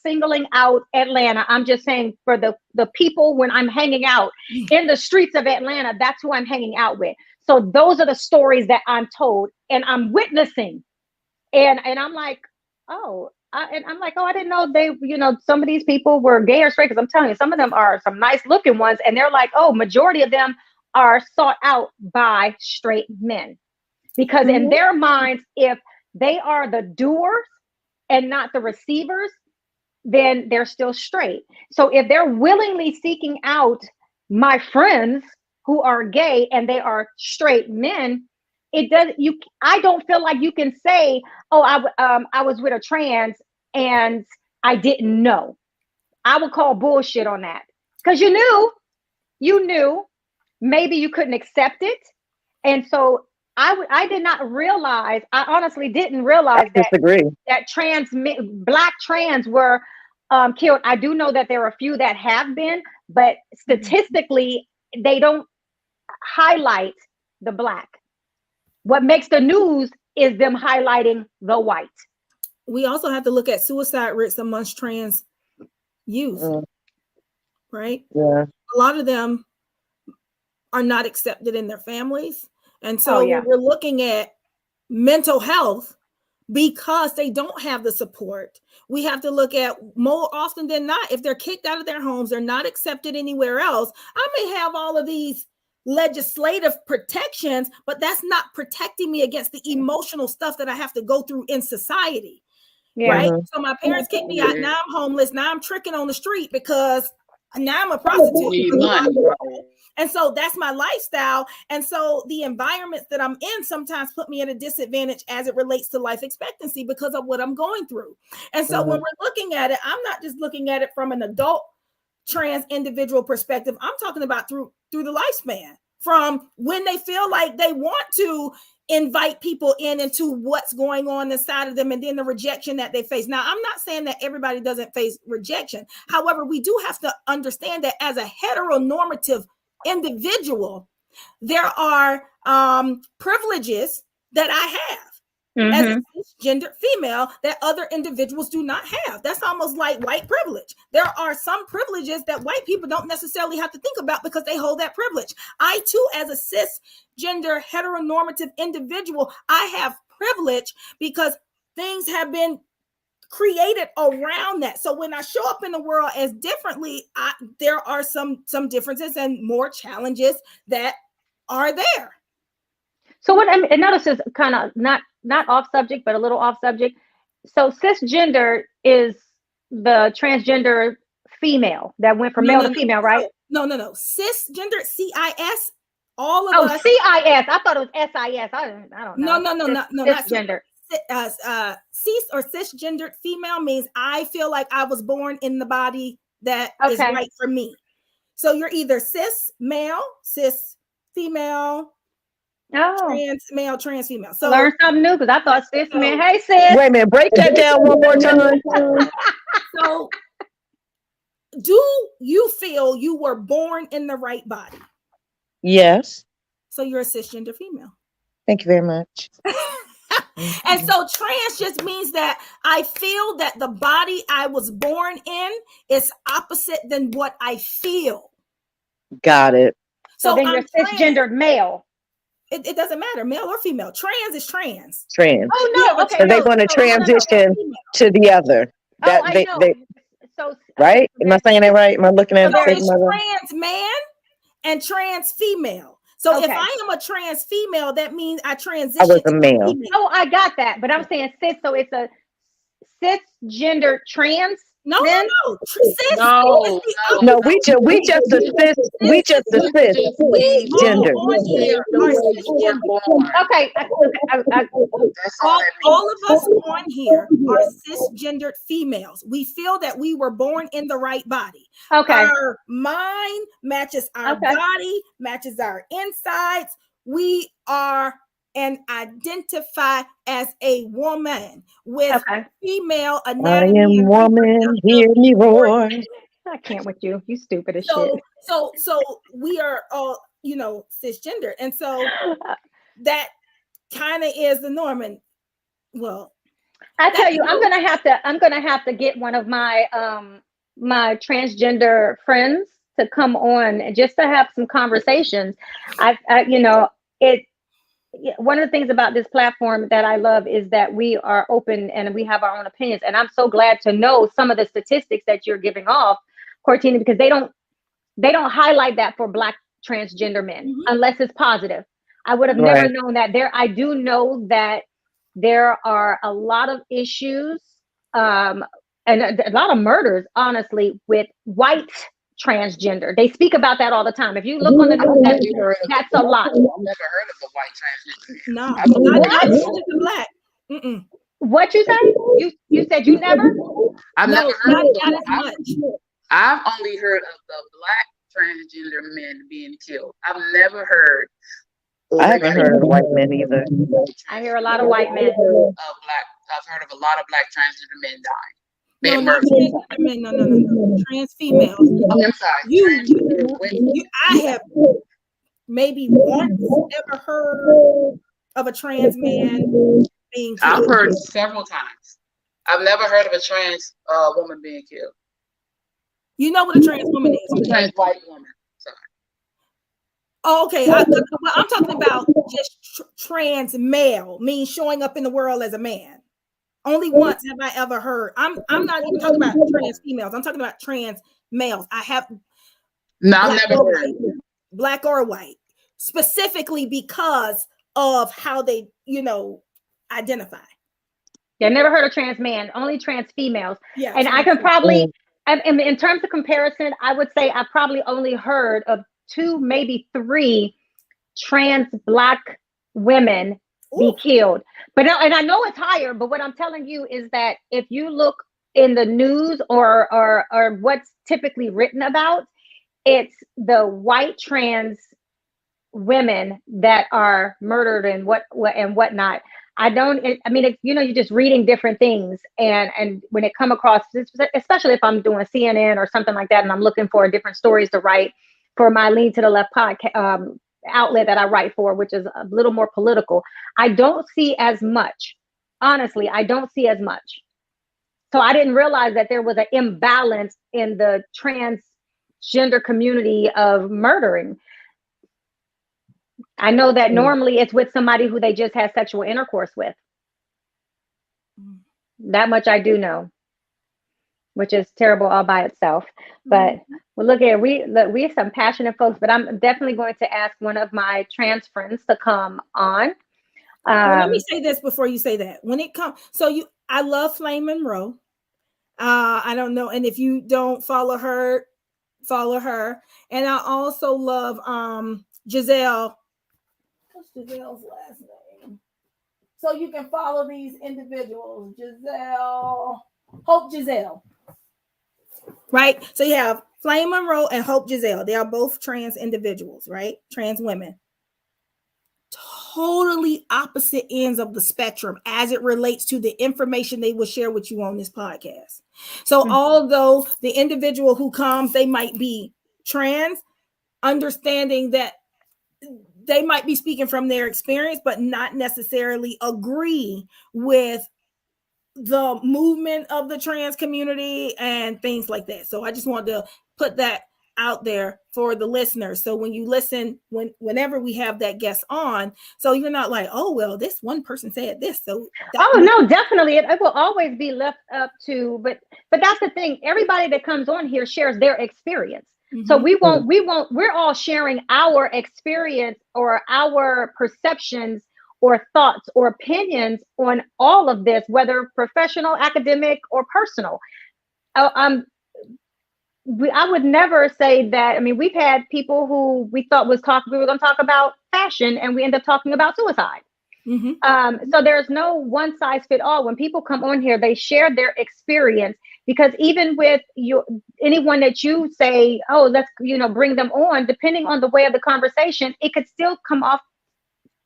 A: singling out Atlanta. I'm just saying for the people when I'm hanging out in the streets of Atlanta, that's who I'm hanging out with. So those are the stories that I'm told and I'm witnessing. And I'm like, I didn't know they, some of these people were gay or straight. Because I'm telling you, some of them are some nice looking ones. And they're like, majority of them are sought out by straight men. Because in their minds, if they are the doers and not the receivers, then they're still straight. So if they're willingly seeking out my friends who are gay and they are straight men, I don't feel like you can say, I was with a trans and I didn't know. I would call bullshit on that, because you knew, maybe you couldn't accept it. And so I did not realize, I honestly didn't realize that Black trans were killed. I do know that there are a few that have been, but statistically, they don't highlight the Black. What makes the news is them highlighting the white.
C: We also have to look at suicide rates amongst trans youth, right?
E: Yeah.
C: A lot of them are not accepted in their families. And so when we're looking at mental health, because they don't have the support, we have to look at, more often than not, if they're kicked out of their homes, they're not accepted anywhere else. I may have all of these legislative protections, but that's not protecting me against the emotional stuff that I have to go through in society. Right? So my parents kicked me out. Now I'm homeless. Now I'm tricking on the street because now I'm a prostitute. And so that's my lifestyle. And so the environments that I'm in sometimes put me at a disadvantage as it relates to life expectancy because of what I'm going through. And so when we're looking at it, I'm not just looking at it from an adult trans individual perspective. I'm talking about through the lifespan, from when they feel like they want to invite people into what's going on inside of them, and then the rejection that they face. Now, I'm not saying that everybody doesn't face rejection. However, we do have to understand that as a heteronormative individual, there are privileges that I have as a cisgendered female that other individuals do not have. That's almost like white privilege. There are some privileges that white people don't necessarily have to think about because they hold that privilege. I too, as a cisgender heteronormative individual, I have privilege because things have been created around that. So when I show up in the world as differently, there are some differences and more challenges that are there.
F: So what and notice is kind of not off subject, but a little off subject. So cisgender is the transgender female that went from male to female, right?
C: No. Cisgender, CIS, all of
F: Oh,
C: us.
F: CIS. I thought it was SIS. I don't know.
C: No,
F: Cisgender.
C: Cis or cisgendered female means I feel like I was born in the body that is right for me. So you're either cis male, cis female, trans male, trans female. So
F: learn something new because I thought cis man. Hey sis.
E: Wait a minute, break that down one more time.
C: So do you feel you were born in the right body?
E: Yes.
C: So you're a cisgender female.
E: Thank you very much.
C: And so trans just means that I feel that the body I was born in is opposite than what I feel.
E: Got it.
F: So then you're cisgendered male.
C: It doesn't matter, male or female. Trans is trans.
E: Trans.
F: Oh no, okay.
E: So they want to transition to the other. That
F: I know. So
E: right? Am I saying that right? Am I looking at
C: so
E: it?
C: it's trans man and trans female. So if I am a trans female, that means I transition.
E: I was a male.
F: Oh, I got that. But I'm saying cis, so it's a cisgender trans.
C: No.
E: No, we just a cis gender.
F: Okay.
C: All of us on here are cisgendered females. We feel that we were born in the right body.
F: Okay.
C: Our mind matches our body, matches our insides. We are and identify as a woman with female anatomy.
E: I am woman, hear me roar.
F: I can't with you. You stupid as shit.
C: So we are all, cisgender. And so that kind of is the norm. And well,
F: I tell you, I'm gonna have to get one of my my transgender friends to come on and just to have some conversations. One of the things about this platform that I love is that we are open and we have our own opinions. And I'm so glad to know some of the statistics that you're giving off, Cortina, because they don't highlight that for Black transgender men unless it's positive. I would have never known that. I do know that there are a lot of issues and a lot of murders, honestly, with white transgender. They speak about that all the time. If you look on the news, that's a lot.
B: I've never heard of a white transgender.
C: No, not Black. Mm-mm.
F: What you say? You said you never?
B: I've never heard of
C: not as much.
B: I've only heard of the Black transgender men being killed. I've never heard.
E: I haven't heard of white men either.
F: I hear a lot of white men.
B: I've heard of a lot of Black transgender men dying.
C: No, trans females.
B: I'm sorry.
C: I have maybe once ever heard of a trans man being killed.
B: I've heard several times. I've never heard of a trans woman being killed.
C: You know what a trans woman is?
B: A trans white woman. Sorry.
C: Oh, okay. I'm talking about just trans male, means showing up in the world as a man. Only once have I ever heard. I'm not even talking about trans females. I'm talking about trans males. I have
B: I've never heard.
C: Black or white, specifically because of how they, identify.
F: Yeah, never heard of trans man, only trans females.
C: Yeah,
F: and I can probably, in terms of comparison, I would say I probably only heard of 2, maybe 3 trans Black women be killed. But and I know it's higher, but what I'm telling you is that if you look in the news or what's typically written about, it's the white trans women that are murdered and whatnot. You're just reading different things, and when it come across, especially if I'm doing CNN or something like that, and I'm looking for different stories to write for my Lean to the Left podcast outlet that I write for, which is a little more political, I don't see as much. Honestly, I don't see as much. So I didn't realize that there was an imbalance in the transgender community of murdering. I know that normally it's with somebody who they just had sexual intercourse with. That much I do know, which is terrible all by itself. But well, look here, we have some passionate folks, but I'm definitely going to ask one of my trans friends to come on.
C: Well, let me say this before you say that. When it comes, I love Flame Monroe. I don't know, and if you don't follow her, follow her. And I also love Giselle. What's Giselle's last name? So you can follow these individuals. Hope Giselle. Right? So you have Flame Monroe and Hope Giselle. They are both trans individuals, right? Trans women. Totally opposite ends of the spectrum as it relates to the information they will share with you on this podcast. So although the individual who comes, they might be trans, understanding that they might be speaking from their experience, but not necessarily agree with the movement of the trans community and things like that. So I just wanted to put that out there for the listeners. So when you listen, whenever we have that guest on, so you're not like, oh, well, this one person said this. So
F: no, definitely. It will always be left up to, but that's the thing. Everybody that comes on here shares their experience. So we're all sharing our experience or our perceptions or thoughts or opinions on all of this, whether professional, academic, or personal. I would never say that. I mean, we've had people who we thought we were going to talk about fashion, and we end up talking about suicide. So there's no one size fit all. When people come on here, they share their experience, because even with anyone that you say, oh, let's bring them on, depending on the way of the conversation, it could still come off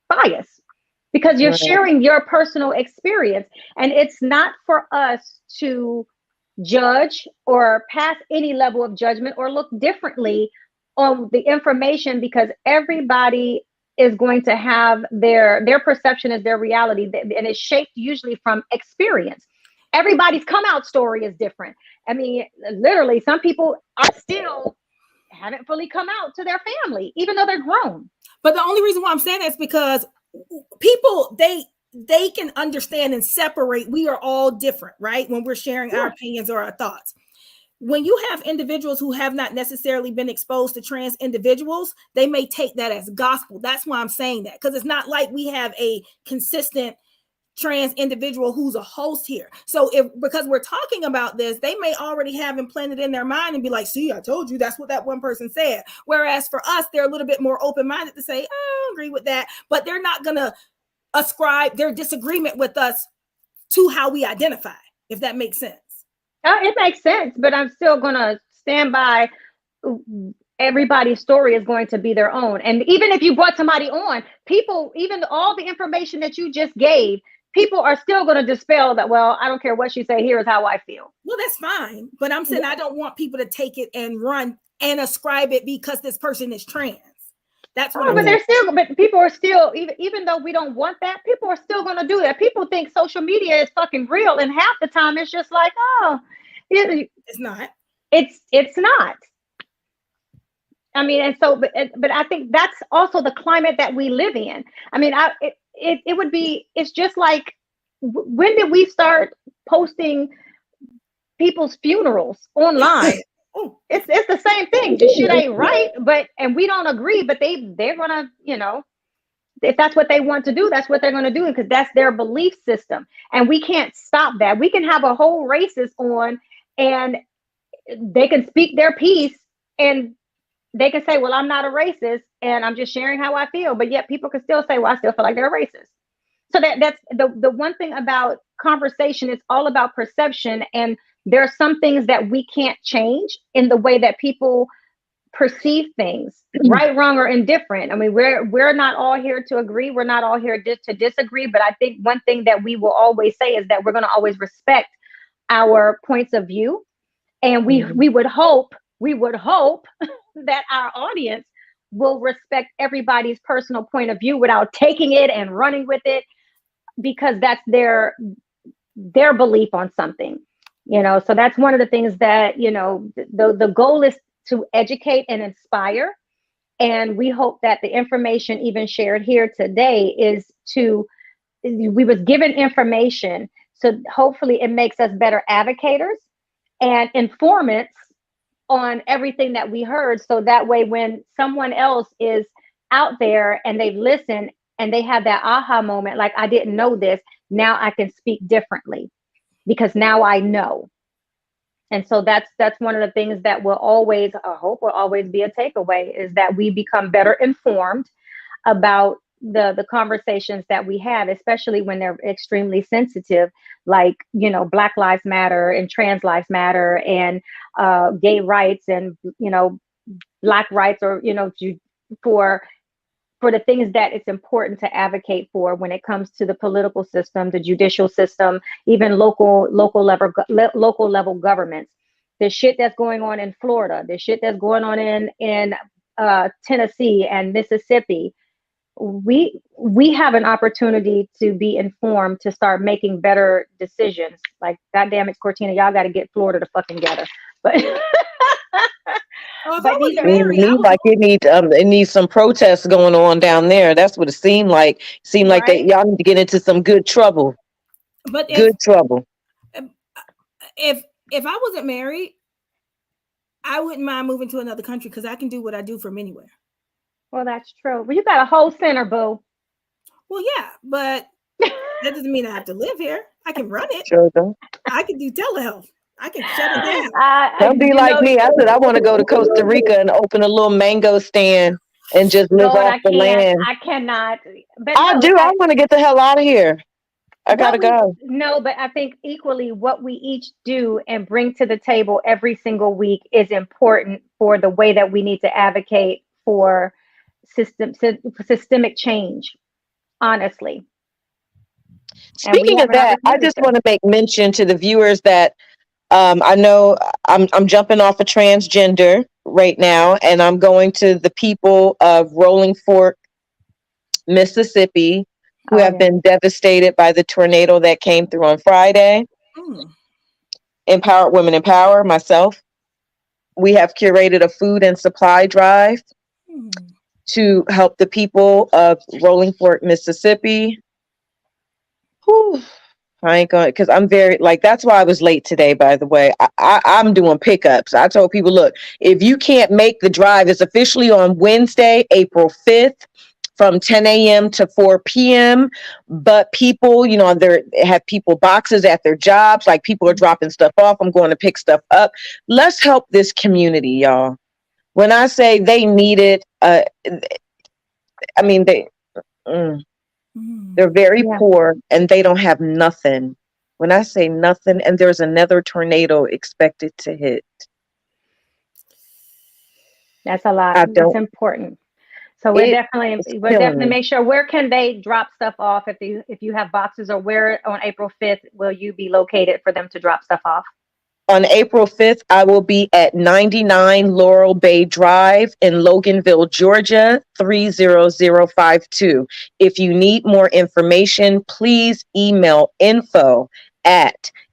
F: bias, because you're sharing your personal experience, and it's not for us to judge or pass any level of judgment or look differently on the information, because everybody is going to have their perception is their reality, and it's shaped usually from experience. Everybody's come out story is different. I mean, literally, some people haven't fully come out to their family, even though they're grown.
C: But the only reason why I'm saying that is because people, they can understand and separate. We are all different, right? When we're sharing our opinions or our thoughts. When you have individuals who have not necessarily been exposed to trans individuals, they may take that as gospel. That's why I'm saying that, because it's not like we have a consistent trans individual who's a host here. So because we're talking about this, they may already have implanted in their mind and be like, see, I told you, that's what that one person said. Whereas for us, they're a little bit more open-minded to say, I don't agree with that, but they're not going to ascribe their disagreement with us to how we identify, if that makes sense.
F: It makes sense, but I'm still going to stand by. Everybody's story is going to be their own. And even if you brought somebody on, people, even all the information that you just gave, people are still going to dispel that. Well, I don't care what you say. Here's how I feel.
C: Well, that's fine. But I'm saying I don't want people to take it and run and ascribe it because this person is trans. That's what
F: but people are still, even though we don't want that, people are still going to do that. People think social media is fucking real, and half the time it's just like, oh,
C: it's not.
F: It's not. I mean, and so, but I think that's also the climate that we live in. I mean, it's just like, when did we start posting people's funerals online? It's the same thing. The shit ain't right, and we don't agree, but they're gonna, if that's what they want to do, that's what they're gonna do, because that's their belief system, and we can't stop that. We can have a whole racist on, and they can speak their piece, and they can say, well, I'm not a racist, and I'm just sharing how I feel, but yet people can still say, well, I still feel like they're a racist. So that's the one thing about conversation. It's all about perception, and there are some things that we can't change in the way that people perceive things, right, wrong, or indifferent. I mean, we're not all here to agree. We're not all here to disagree. But I think one thing that we will always say is that we're going to always respect our points of view, and we would hope that our audience will respect everybody's personal point of view without taking it and running with it, because that's their belief on something, you know. So that's one of the things that, you know, the goal is to educate and inspire. And we hope that the information even shared here today is we was given information, so hopefully it makes us better advocates and informants on everything that we heard, so that way when someone else is out there and they've listened and they have that aha moment, like, I didn't know this, now I can speak differently because now I know. And so that's one of the things that will always, I hope will always be a takeaway, is that we become better informed about the conversations that we have, especially when they're extremely sensitive, like, you know, Black Lives Matter and Trans Lives Matter and gay rights and, you know, Black rights, or, you know, for the things that it's important to advocate for when it comes to the political system, the judicial system, even local level governments. The shit that's going on in Florida, the shit that's going on in Tennessee and Mississippi. We have an opportunity to be informed, to start making better decisions. Like, goddamn it, Cortina, y'all got to get Florida to fucking together. But
C: Oh, if
F: but
C: I was
F: these are
C: married, I would
E: Like it needs some protests going on down there. That's what it seemed like. Seemed like that
F: right.
E: y'all need to get into some good trouble.
C: But
E: Good trouble.
C: if I wasn't married, I wouldn't mind moving to another country because I can do what I do from anywhere.
F: Well, that's true. Well, you got a whole center, boo.
C: Well, yeah, but that doesn't mean I have to live here. I can run it.
E: Sure do.
C: I can do telehealth. I can shut it down.
E: Don't be
F: You
E: like
F: know,
E: me. I said I want to go to Costa Rica and open a little mango stand and just live
F: Lord,
E: off
F: I
E: the
F: can't.
E: land.
F: I cannot. But
E: I
F: no,
E: do. I want to get the hell out of here. I gotta go.
F: No, but I think equally what we each do and bring to the table every single week is important for the way that we need to advocate for systemic change, honestly. And we
E: Speaking
F: have
E: of
F: an
E: that, I
F: opportunity
E: just
F: to.
E: want to make mention to the viewers that I know I'm jumping off a transgender right now, and I'm going to the people of Rolling Fork, Mississippi, who
F: Oh,
E: have
F: yeah.
E: been devastated by the tornado that came through on Friday. Empowered Women Empower, myself. We have curated a food and supply drive to help the people of Rolling Fork, Mississippi. Whew. I ain't going, because I'm very, like, that's why I was late today, by the way. I'm doing pickups. I told people, look, if you can't make the drive, it's officially on Wednesday, April 5th from 10 a.m. to 4 p.m. But people, you know, they have people boxes at their jobs, like people are dropping stuff off. I'm going to pick stuff up. Let's help this community, y'all. When I say they need it, I mean, they're very poor and they don't have nothing. When I say nothing, and there's another tornado expected to hit.
F: That's a lot. That's important. So we're definitely make sure, where can they drop stuff off if you have boxes, or where on April 5th will you be located for them to drop stuff off?
E: On April 5th, I will be at 99 Laurel Bay Drive in Loganville, Georgia, 30052. If you need more information, please email info@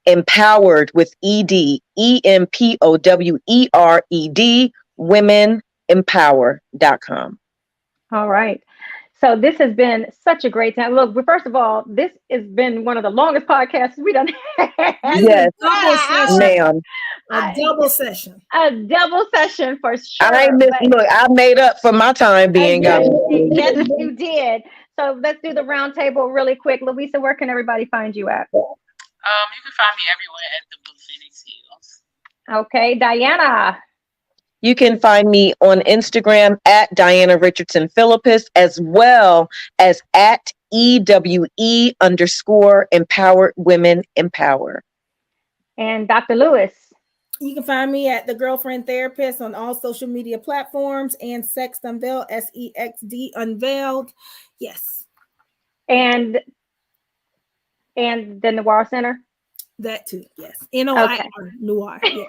E: empowered with ED, EMPOWERED, womenempower.com.
F: All right. So this has been such a great time. Look, first of all, this has been one of the longest podcasts we done had.
E: Yes, ma'am.
C: A double session.
F: A double session for sure.
E: I ain't missing. Look, I made up for my time being gone.
F: Yes, you did. So let's do the round table really quick. Louisa, where can everybody find you at?
B: You can find me everywhere at the Blue Phoenix Hills.
F: Okay, Diana.
E: You can find me on Instagram at Diana Richardson Philippus, as well as at EWE_Empowered Women Empower.
F: And Dr. Lewis.
C: You can find me at The Girlfriend Therapist on all social media platforms, and Sext Unveiled, SEXD Unveiled. Yes.
F: And the Noir Center.
C: That too, yes. NOIR, Noir. Yeah.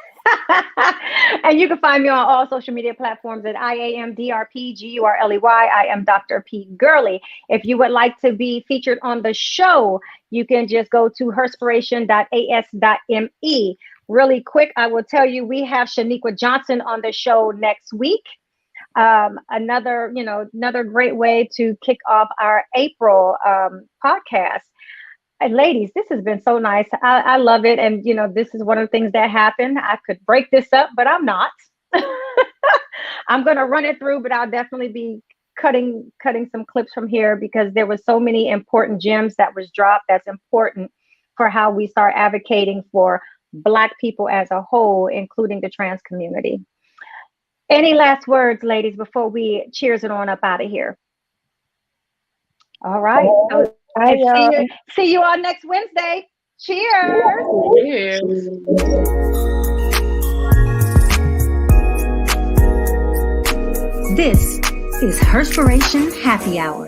F: And you can find me on all social media platforms at IAMDRPGURLEY. I am Dr. P. Gurley. If you would like to be featured on the show, you can just go to herspiration.as.me. Really quick, I will tell you, we have Shaniqua Johnson on the show next week. Another great way to kick off our April podcast. And ladies, this has been so nice. I love it. And, this is one of the things that happened. I could break this up, but I'm not. I'm going to run it through, but I'll definitely be cutting some clips from here because there was so many important gems that was dropped that's important for how we start advocating for Black people as a whole, including the trans community. Any last words, ladies, before we cheers it on up out of here? All right. So, see you all next Wednesday. Cheers.
B: Cheers.
A: This is Herspiration Happy Hour.